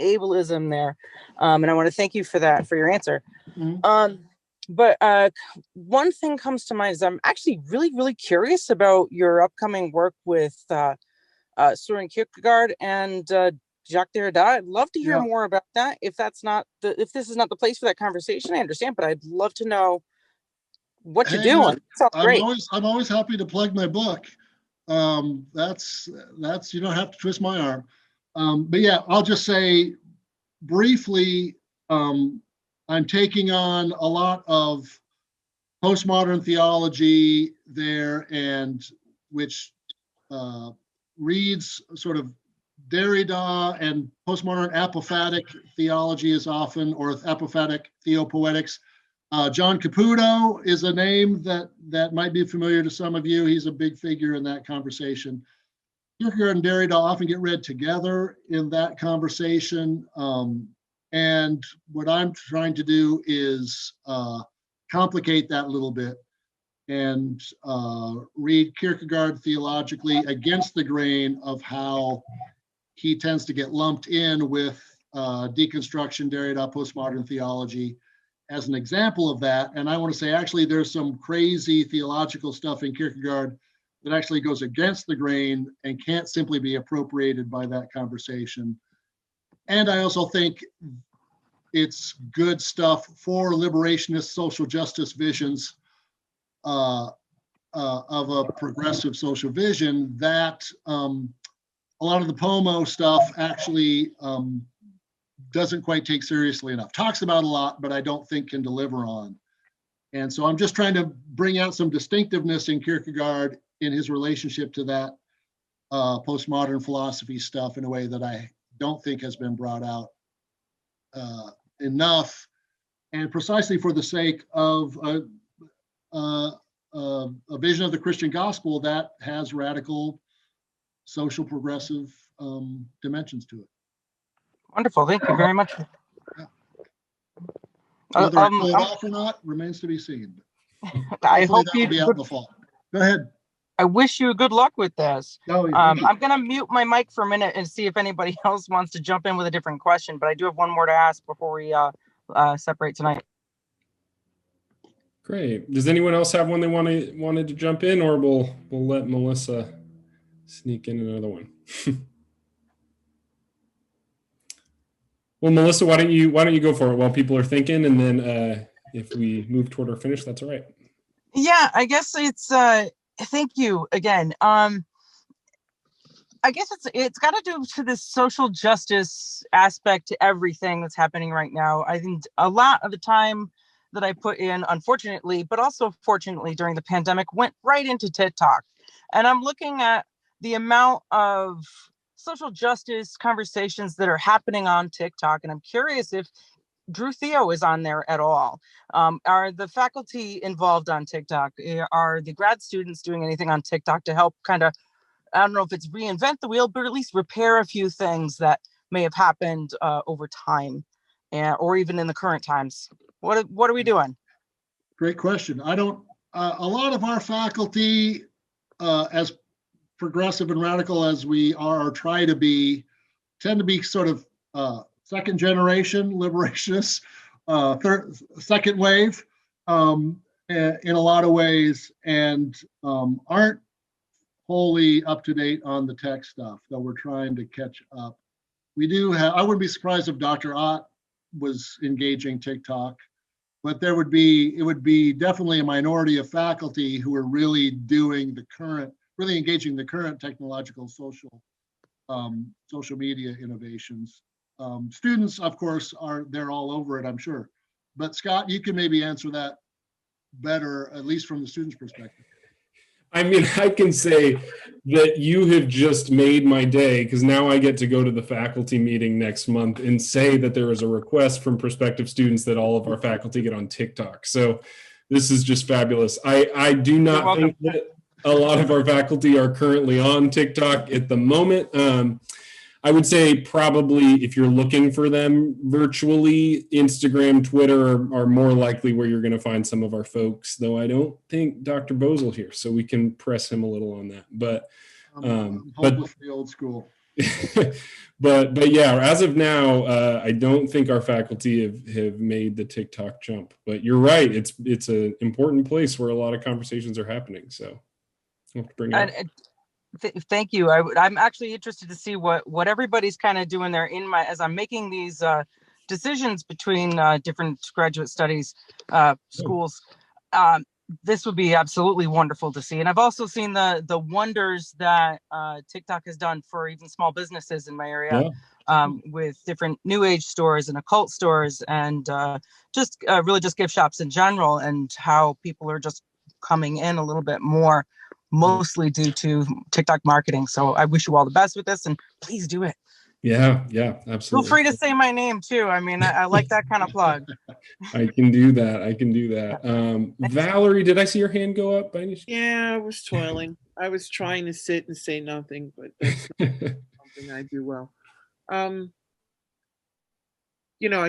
ableism there. And I want to thank you for that, for your answer. Mhm. But one thing comes to mind is I'm actually really curious about your upcoming work with Soren Kierkegaard and Jacques Derrida. I'd love to hear Yeah. more about that. If this is not the place for that conversation, I understand, but I'd love to know what you're Hey, doing. Sounds I'm great. always happy to plug my book. That's you don't have to twist my arm. But yeah, I'll just say briefly, I'm taking on a lot of postmodern theology there, and which reads sort of Derrida, and postmodern apophatic theology is often, or apophatic theopoetics. John Caputo is a name that might be familiar to some of you. He's a big figure in that conversation. Kierkegaard and Derrida often get read together in that conversation. And what I'm trying to do is complicate that a little bit and read Kierkegaard theologically against the grain of how he tends to get lumped in with deconstruction, Derrida, postmodern theology as an example of that. And I want to say, actually, there's some crazy theological stuff in Kierkegaard that actually goes against the grain and can't simply be appropriated by that conversation. And I also think it's good stuff for liberationist social justice visions of a progressive social vision that a lot of the POMO stuff actually doesn't quite take seriously enough. Talks about a lot, but I don't think can deliver on. And so I'm just trying to bring out some distinctiveness in Kierkegaard in his relationship to that postmodern philosophy stuff in a way that I don't think has been brought out enough, and precisely for the sake of a vision of the Christian gospel that has radical social progressive dimensions to it. Wonderful. Thank you very much. Yeah. Whether I pull it I'm- off or not remains to be seen. I hope that'll be out in the fall. Go ahead. I wish you good luck with this. No, I'm going to mute my mic for a minute and see if anybody else wants to jump in with a different question, but I do have one more to ask before we separate tonight. great. Does anyone else have one they wanted to jump in, or we'll let Melissa sneak in another one? Well, Melissa, why don't you go for it while people are thinking, and then if we move toward our finish, that's all right. Yeah, I guess it's thank you again. I guess it's got to do to this social justice aspect to everything that's happening right now. I think a lot of the time that I put in, unfortunately, but also fortunately during the pandemic, went right into TikTok. And I'm looking at the amount of social justice conversations that are happening on TikTok. And I'm curious if Drew Theo is on there at all. Are the faculty involved on TikTok? Are the grad students doing anything on TikTok to help kind of, I don't know if it's reinvent the wheel, but at least repair a few things that may have happened over time, or even in the current times? What are we doing? Great question. I don't, a lot of our faculty, as progressive and radical as we are or try to be, tend to be sort of second generation liberationists, second wave in a lot of ways, and aren't wholly up to date on the tech stuff, though we're trying to catch up. We do have, I wouldn't be surprised if Dr. Ott was engaging TikTok, but it would be definitely a minority of faculty who are really doing really engaging the current technological social media innovations. Students, of course, they're all over it, I'm sure. But Scott, you can maybe answer that better, at least from the student's perspective. I mean, I can say that you have just made my day, because now I get to go to the faculty meeting next month and say that there is a request from prospective students that all of our faculty get on TikTok. So this is just fabulous. I do not think that a lot of our faculty are currently on TikTok at the moment. I would say probably if you're looking for them virtually, Instagram, Twitter are more likely where you're going to find some of our folks, though I don't think Dr. Boesel here, so we can press him a little on that. But I'm hopelessly old school. but yeah, as of now, I don't think our faculty have made the TikTok jump. But you're right; it's an important place where a lot of conversations are happening. So I'll have to bring it up. Thank you. I'm actually interested to see what everybody's kind of doing there as I'm making these decisions between different graduate studies schools. This would be absolutely wonderful to see. And I've also seen the wonders that TikTok has done for even small businesses in my area, with different new age stores and occult stores, and just really just gift shops in general, and how people are just coming in a little bit more, mostly due to TikTok marketing. So I wish you all the best with this, and please do it. Yeah, absolutely. Feel free to say my name too. I mean, I like that kind of plug. I can do that. Valerie, did I see your hand go up by any chance? Yeah, I was toiling. I was trying to sit and say nothing, but that's not something I do well. I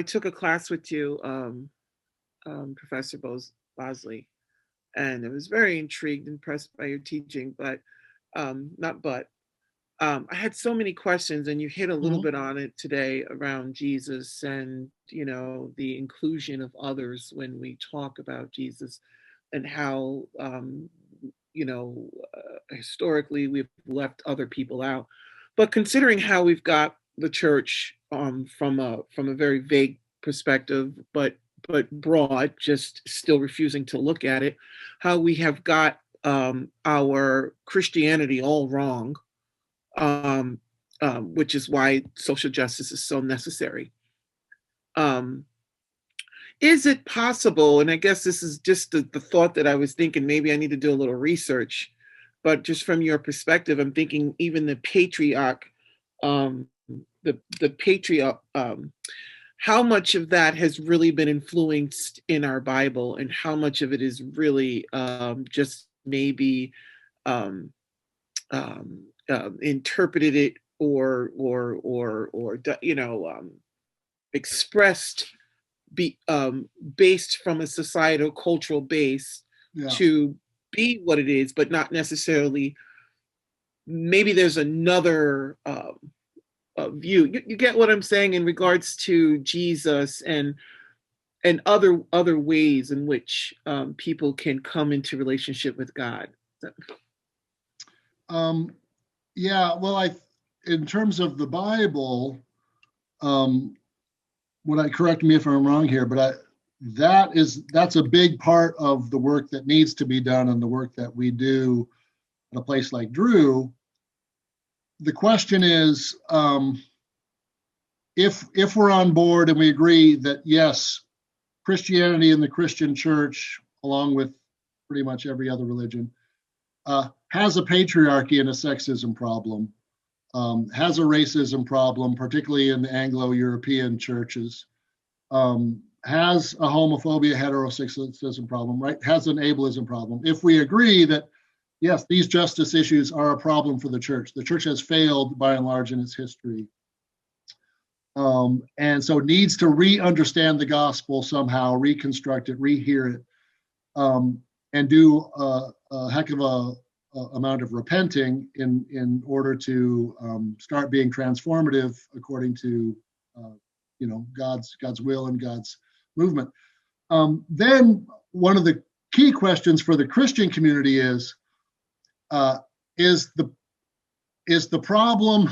took a class with you, Professor Boesel, and I was very intrigued, impressed by your teaching, but I had so many questions, and you hit a little bit on it today around Jesus and, the inclusion of others when we talk about Jesus, and how, historically we've left other people out. But considering how we've got the church from a very vague perspective, but broad, just still refusing to look at it, how we have got our Christianity all wrong, which is why social justice is so necessary. Is it possible, and I guess this is just the thought that I was thinking, maybe I need to do a little research, but just from your perspective, I'm thinking even the patriarch, the patriarch, how much of that has really been influenced in our Bible, and how much of it is really just maybe interpreted it or expressed based from a societal cultural base to be what it is, but not necessarily. Maybe there's another view. You get what I'm saying in regards to Jesus and other ways in which people can come into relationship with God. In terms of the Bible, correct me if I'm wrong here, but that's a big part of the work that needs to be done, and the work that we do at a place like Drew. The question is, if we're on board and we agree that yes, Christianity and the Christian church, along with pretty much every other religion, has a patriarchy and a sexism problem, has a racism problem, particularly in the Anglo-European churches, has a homophobia, heterosexism problem, right? Has an ableism problem. If we agree that, yes, these justice issues are a problem for the church has failed by and large in its history. And so needs to re-understand the gospel somehow, reconstruct it, rehear it, and do a heck of a amount of repenting in order to start being transformative according to God's will and God's movement. Then one of the key questions for the Christian community is the problem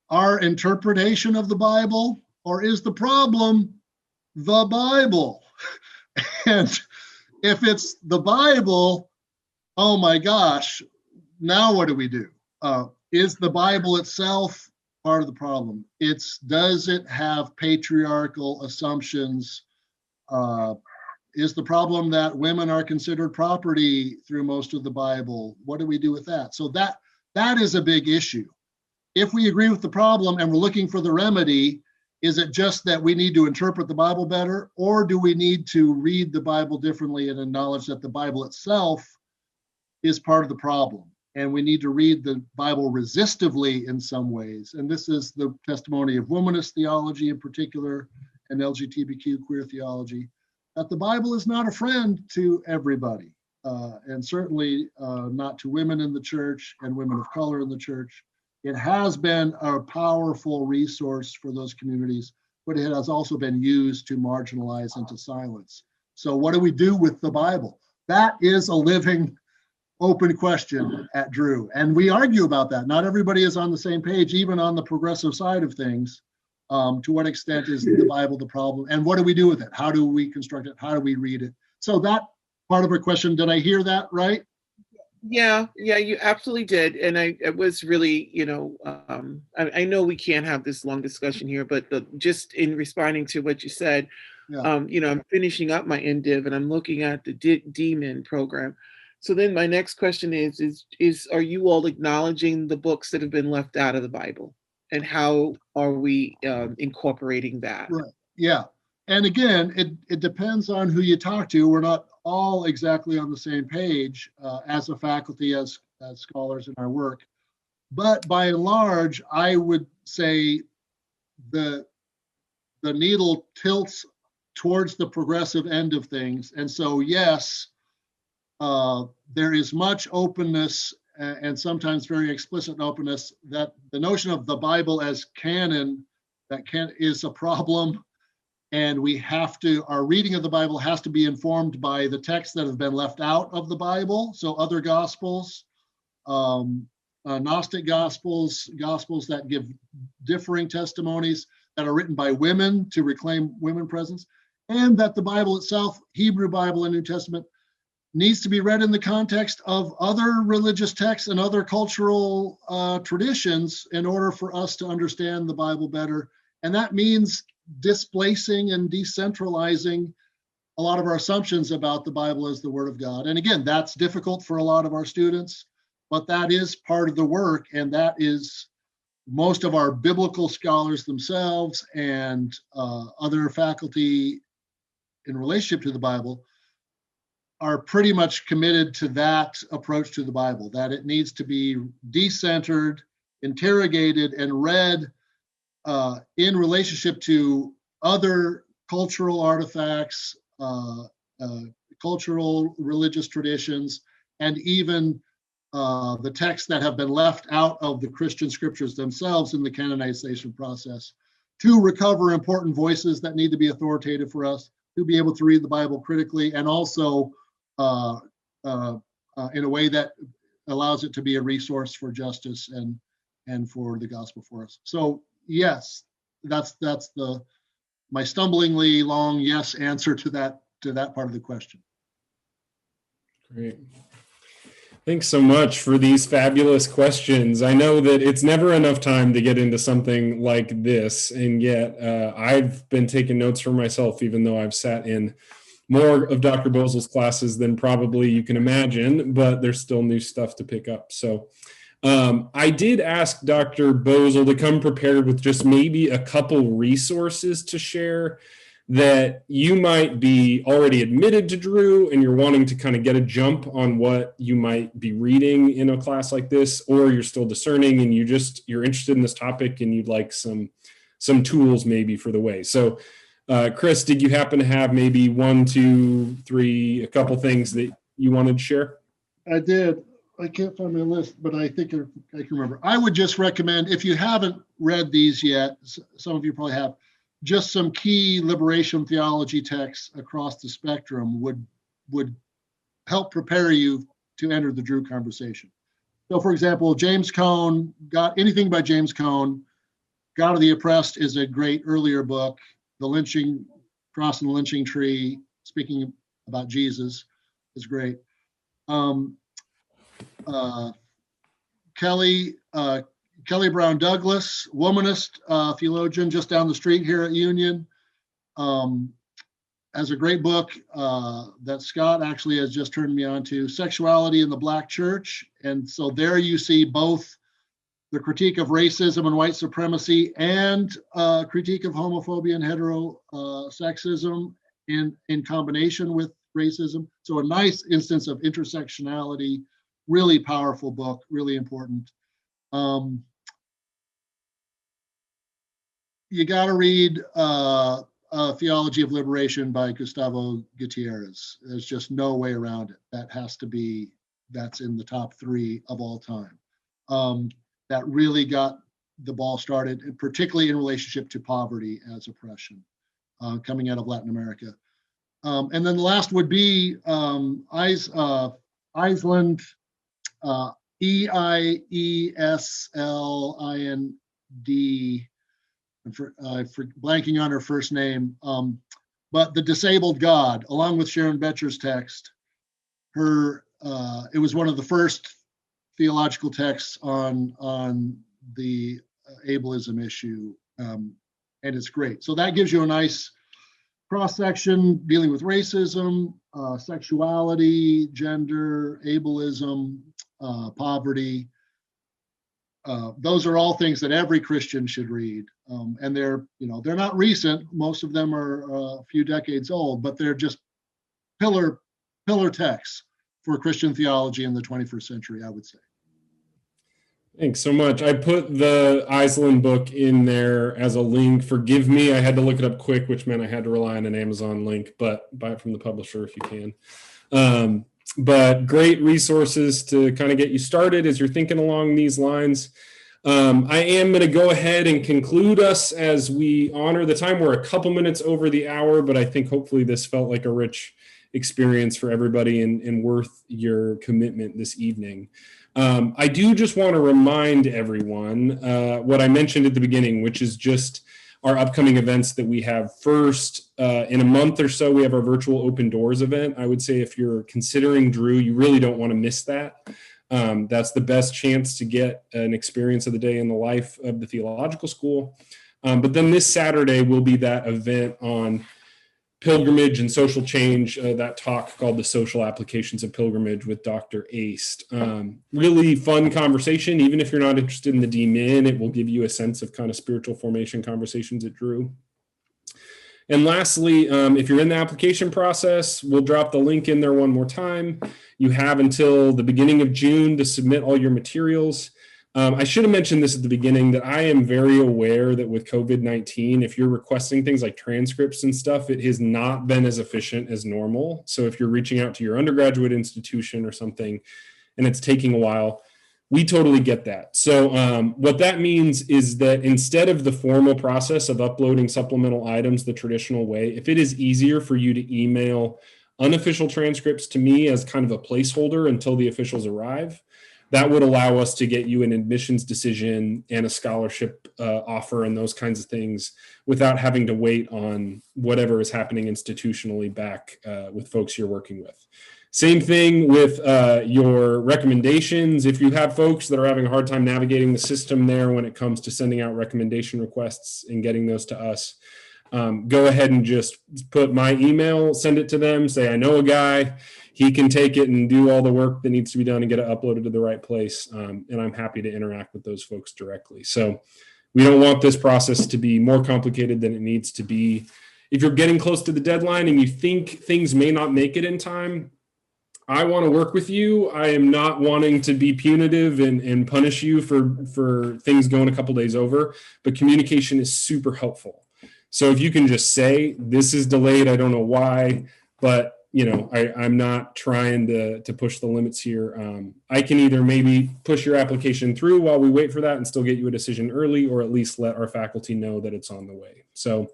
our interpretation of the Bible, or is the problem the Bible? And if it's the Bible, oh my gosh, now what do we do? Is the Bible itself part of the problem? Does it have patriarchal assumptions? Is the problem that women are considered property through most of the Bible? What do we do with that? So that is a big issue. If we agree with the problem and we're looking for the remedy, is it just that we need to interpret the Bible better, or do we need to read the Bible differently and acknowledge that the Bible itself is part of the problem? and we need to read the Bible resistively in some ways. And this is the testimony of womanist theology in particular, and LGBTQ queer theology, that the Bible is not a friend to everybody, and certainly not to women in the church and women of color in the church. It has been a powerful resource for those communities, but it has also been used to marginalize and to silence. So what do we do with the Bible? That is a living, open question at Drew. And we argue about that. Not everybody is on the same page, even on the progressive side of things. To what extent is the Bible the problem? And what do we do with it? How do we construct it? How do we read it? So that part of a question, did I hear that right? Yeah, you absolutely did. And it was really, I know we can't have this long discussion here, but just in responding to what you said, Yeah. I'm finishing up my MDiv and I'm looking at the DMin program. So then my next question is are you all acknowledging the books that have been left out of the Bible? And how are we incorporating that? Right. Yeah. And again, it depends on who you talk to. We're not all exactly on the same page as a faculty, as scholars in our work. But by and large, I would say the needle tilts towards the progressive end of things. And so, yes, there is much openness and sometimes very explicit openness that the notion of the Bible as canon is a problem, and our reading of the Bible has to be informed by the texts that have been left out of the Bible. So other gospels, Gnostic gospels that give differing testimonies that are written by women to reclaim women presence, and that the Bible itself, Hebrew Bible and New Testament, needs to be read in the context of other religious texts and other cultural traditions in order for us to understand the Bible better. And that means displacing and decentralizing a lot of our assumptions about the Bible as the Word of God. And again, that's difficult for a lot of our students, but that is part of the work, and that is most of our biblical scholars themselves and other faculty in relationship to the Bible are pretty much committed to that approach to the Bible, that it needs to be decentered, interrogated, and read in relationship to other cultural artifacts, cultural religious traditions, and even the texts that have been left out of the Christian scriptures themselves in the canonization process, to recover important voices that need to be authoritative for us, to be able to read the Bible critically, and also in a way that allows it to be a resource for justice and for the gospel for us. So yes, that's my stumblingly long yes answer to that part of the question. Great. Thanks so much for these fabulous questions. I know that it's never enough time to get into something like this, and yet I've been taking notes for myself, even though I've sat in more of Dr. Boesel's classes than probably you can imagine, but there's still new stuff to pick up. So I did ask Dr. Boesel to come prepared with just maybe a couple resources to share that you might be already admitted to Drew and you're wanting to kind of get a jump on what you might be reading in a class like this, or you're still discerning and you're interested in this topic and you'd like some tools maybe for the way. So Chris, did you happen to have maybe 1, 2, 3, a couple things that you wanted to share? I did. I can't find my list, but I think I can remember. I would just recommend, if you haven't read these yet, some of you probably have, just some key liberation theology texts across the spectrum would help prepare you to enter the Drew conversation. So for example, James Cone, anything by James Cone, God of the Oppressed is a great earlier book. The Lynching, Cross and the Lynching Tree, speaking about Jesus, is great. Kelly Brown Douglas, womanist theologian just down the street here at Union, has a great book that Scott actually has just turned me on to, Sexuality in the Black Church. And so there you see both the critique of racism and white supremacy and critique of homophobia and heterosexism in combination with racism. So a nice instance of intersectionality really powerful book, really important. You got to read Theology of Liberation by Gustavo Gutierrez. There's just no way around it. That's in the top 3 of all time. That really got the ball started, particularly in relationship to poverty as oppression, coming out of Latin America. And then the last would be Iceland, Eislind. For blanking on her first name, but The Disabled God, along with Sharon Betcher's text. It was one of the first theological texts on the ableism issue, and it's great. So that gives you a nice cross-section dealing with racism, sexuality, gender, ableism, poverty. Those are all things that every Christian should read, and they're not recent. Most of them are a few decades old, but they're just pillar texts for Christian theology in the 21st century, I would say. Thanks so much. I put the Iceland book in there as a link. Forgive me, I had to look it up quick, which meant I had to rely on an Amazon link, but buy it from the publisher if you can. But great resources to kind of get you started as you're thinking along these lines. I am going to go ahead and conclude us as we honor the time. We're a couple minutes over the hour, but I think hopefully this felt like a rich experience for everybody and worth your commitment this evening. I do just want to remind everyone what I mentioned at the beginning, which is just our upcoming events that we have. First, in a month or so, we have our virtual Open Doors event. I would say if you're considering Drew, you really don't want to miss that. That's the best chance to get an experience of the day in the life of the theological school. But then this Saturday will be that event on pilgrimage and social change, that talk called The Social Applications of Pilgrimage with Dr. Aist. Really fun conversation. Even if you're not interested in the D-Min, it will give you a sense of kind of spiritual formation conversations at Drew. And lastly, if you're in the application process, we'll drop the link in there one more time. You have until the beginning of June to submit all your materials. I should have mentioned this at the beginning, that I am very aware that with COVID-19, if you're requesting things like transcripts and stuff, it has not been as efficient as normal. So if you're reaching out to your undergraduate institution or something and it's taking a while, we totally get that. So what that means is that instead of the formal process of uploading supplemental items the traditional way, if it is easier for you to email unofficial transcripts to me as kind of a placeholder until the officials arrive, that would allow us to get you an admissions decision and a scholarship offer and those kinds of things without having to wait on whatever is happening institutionally back with folks you're working with. Same thing with your recommendations. If you have folks that are having a hard time navigating the system there when it comes to sending out recommendation requests and getting those to us, go ahead and just put my email, send it to them, say, I know a guy. He can take it and do all the work that needs to be done and get it uploaded to the right place. And I'm happy to interact with those folks directly. So we don't want this process to be more complicated than it needs to be. If you're getting close to the deadline and you think things may not make it in time, I want to work with you. I am not wanting to be punitive and punish you for things going a couple days over, but communication is super helpful. So if you can just say, this is delayed, I don't know why, but I'm not trying to push the limits here. I can either maybe push your application through while we wait for that and still get you a decision early, or at least let our faculty know that it's on the way. So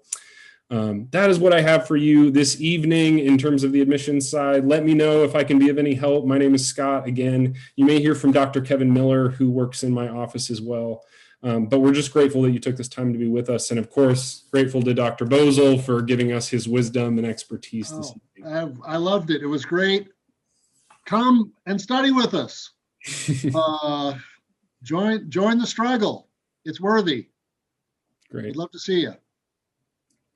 that is what I have for you this evening in terms of the admissions side. Let me know if I can be of any help. My name is Scott. Again, you may hear from Dr. Kevin Miller, who works in my office as well. But we're just grateful that you took this time to be with us. And of course, grateful to Dr. Boesel for giving us his wisdom and expertise this evening. I loved it. It was great. Come and study with us. Join the struggle. It's worthy. Great. We'd love to see you.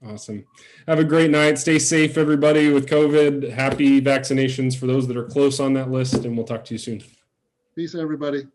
Awesome. Have a great night. Stay safe, everybody, with COVID. Happy vaccinations for those that are close on that list. And we'll talk to you soon. Peace, everybody.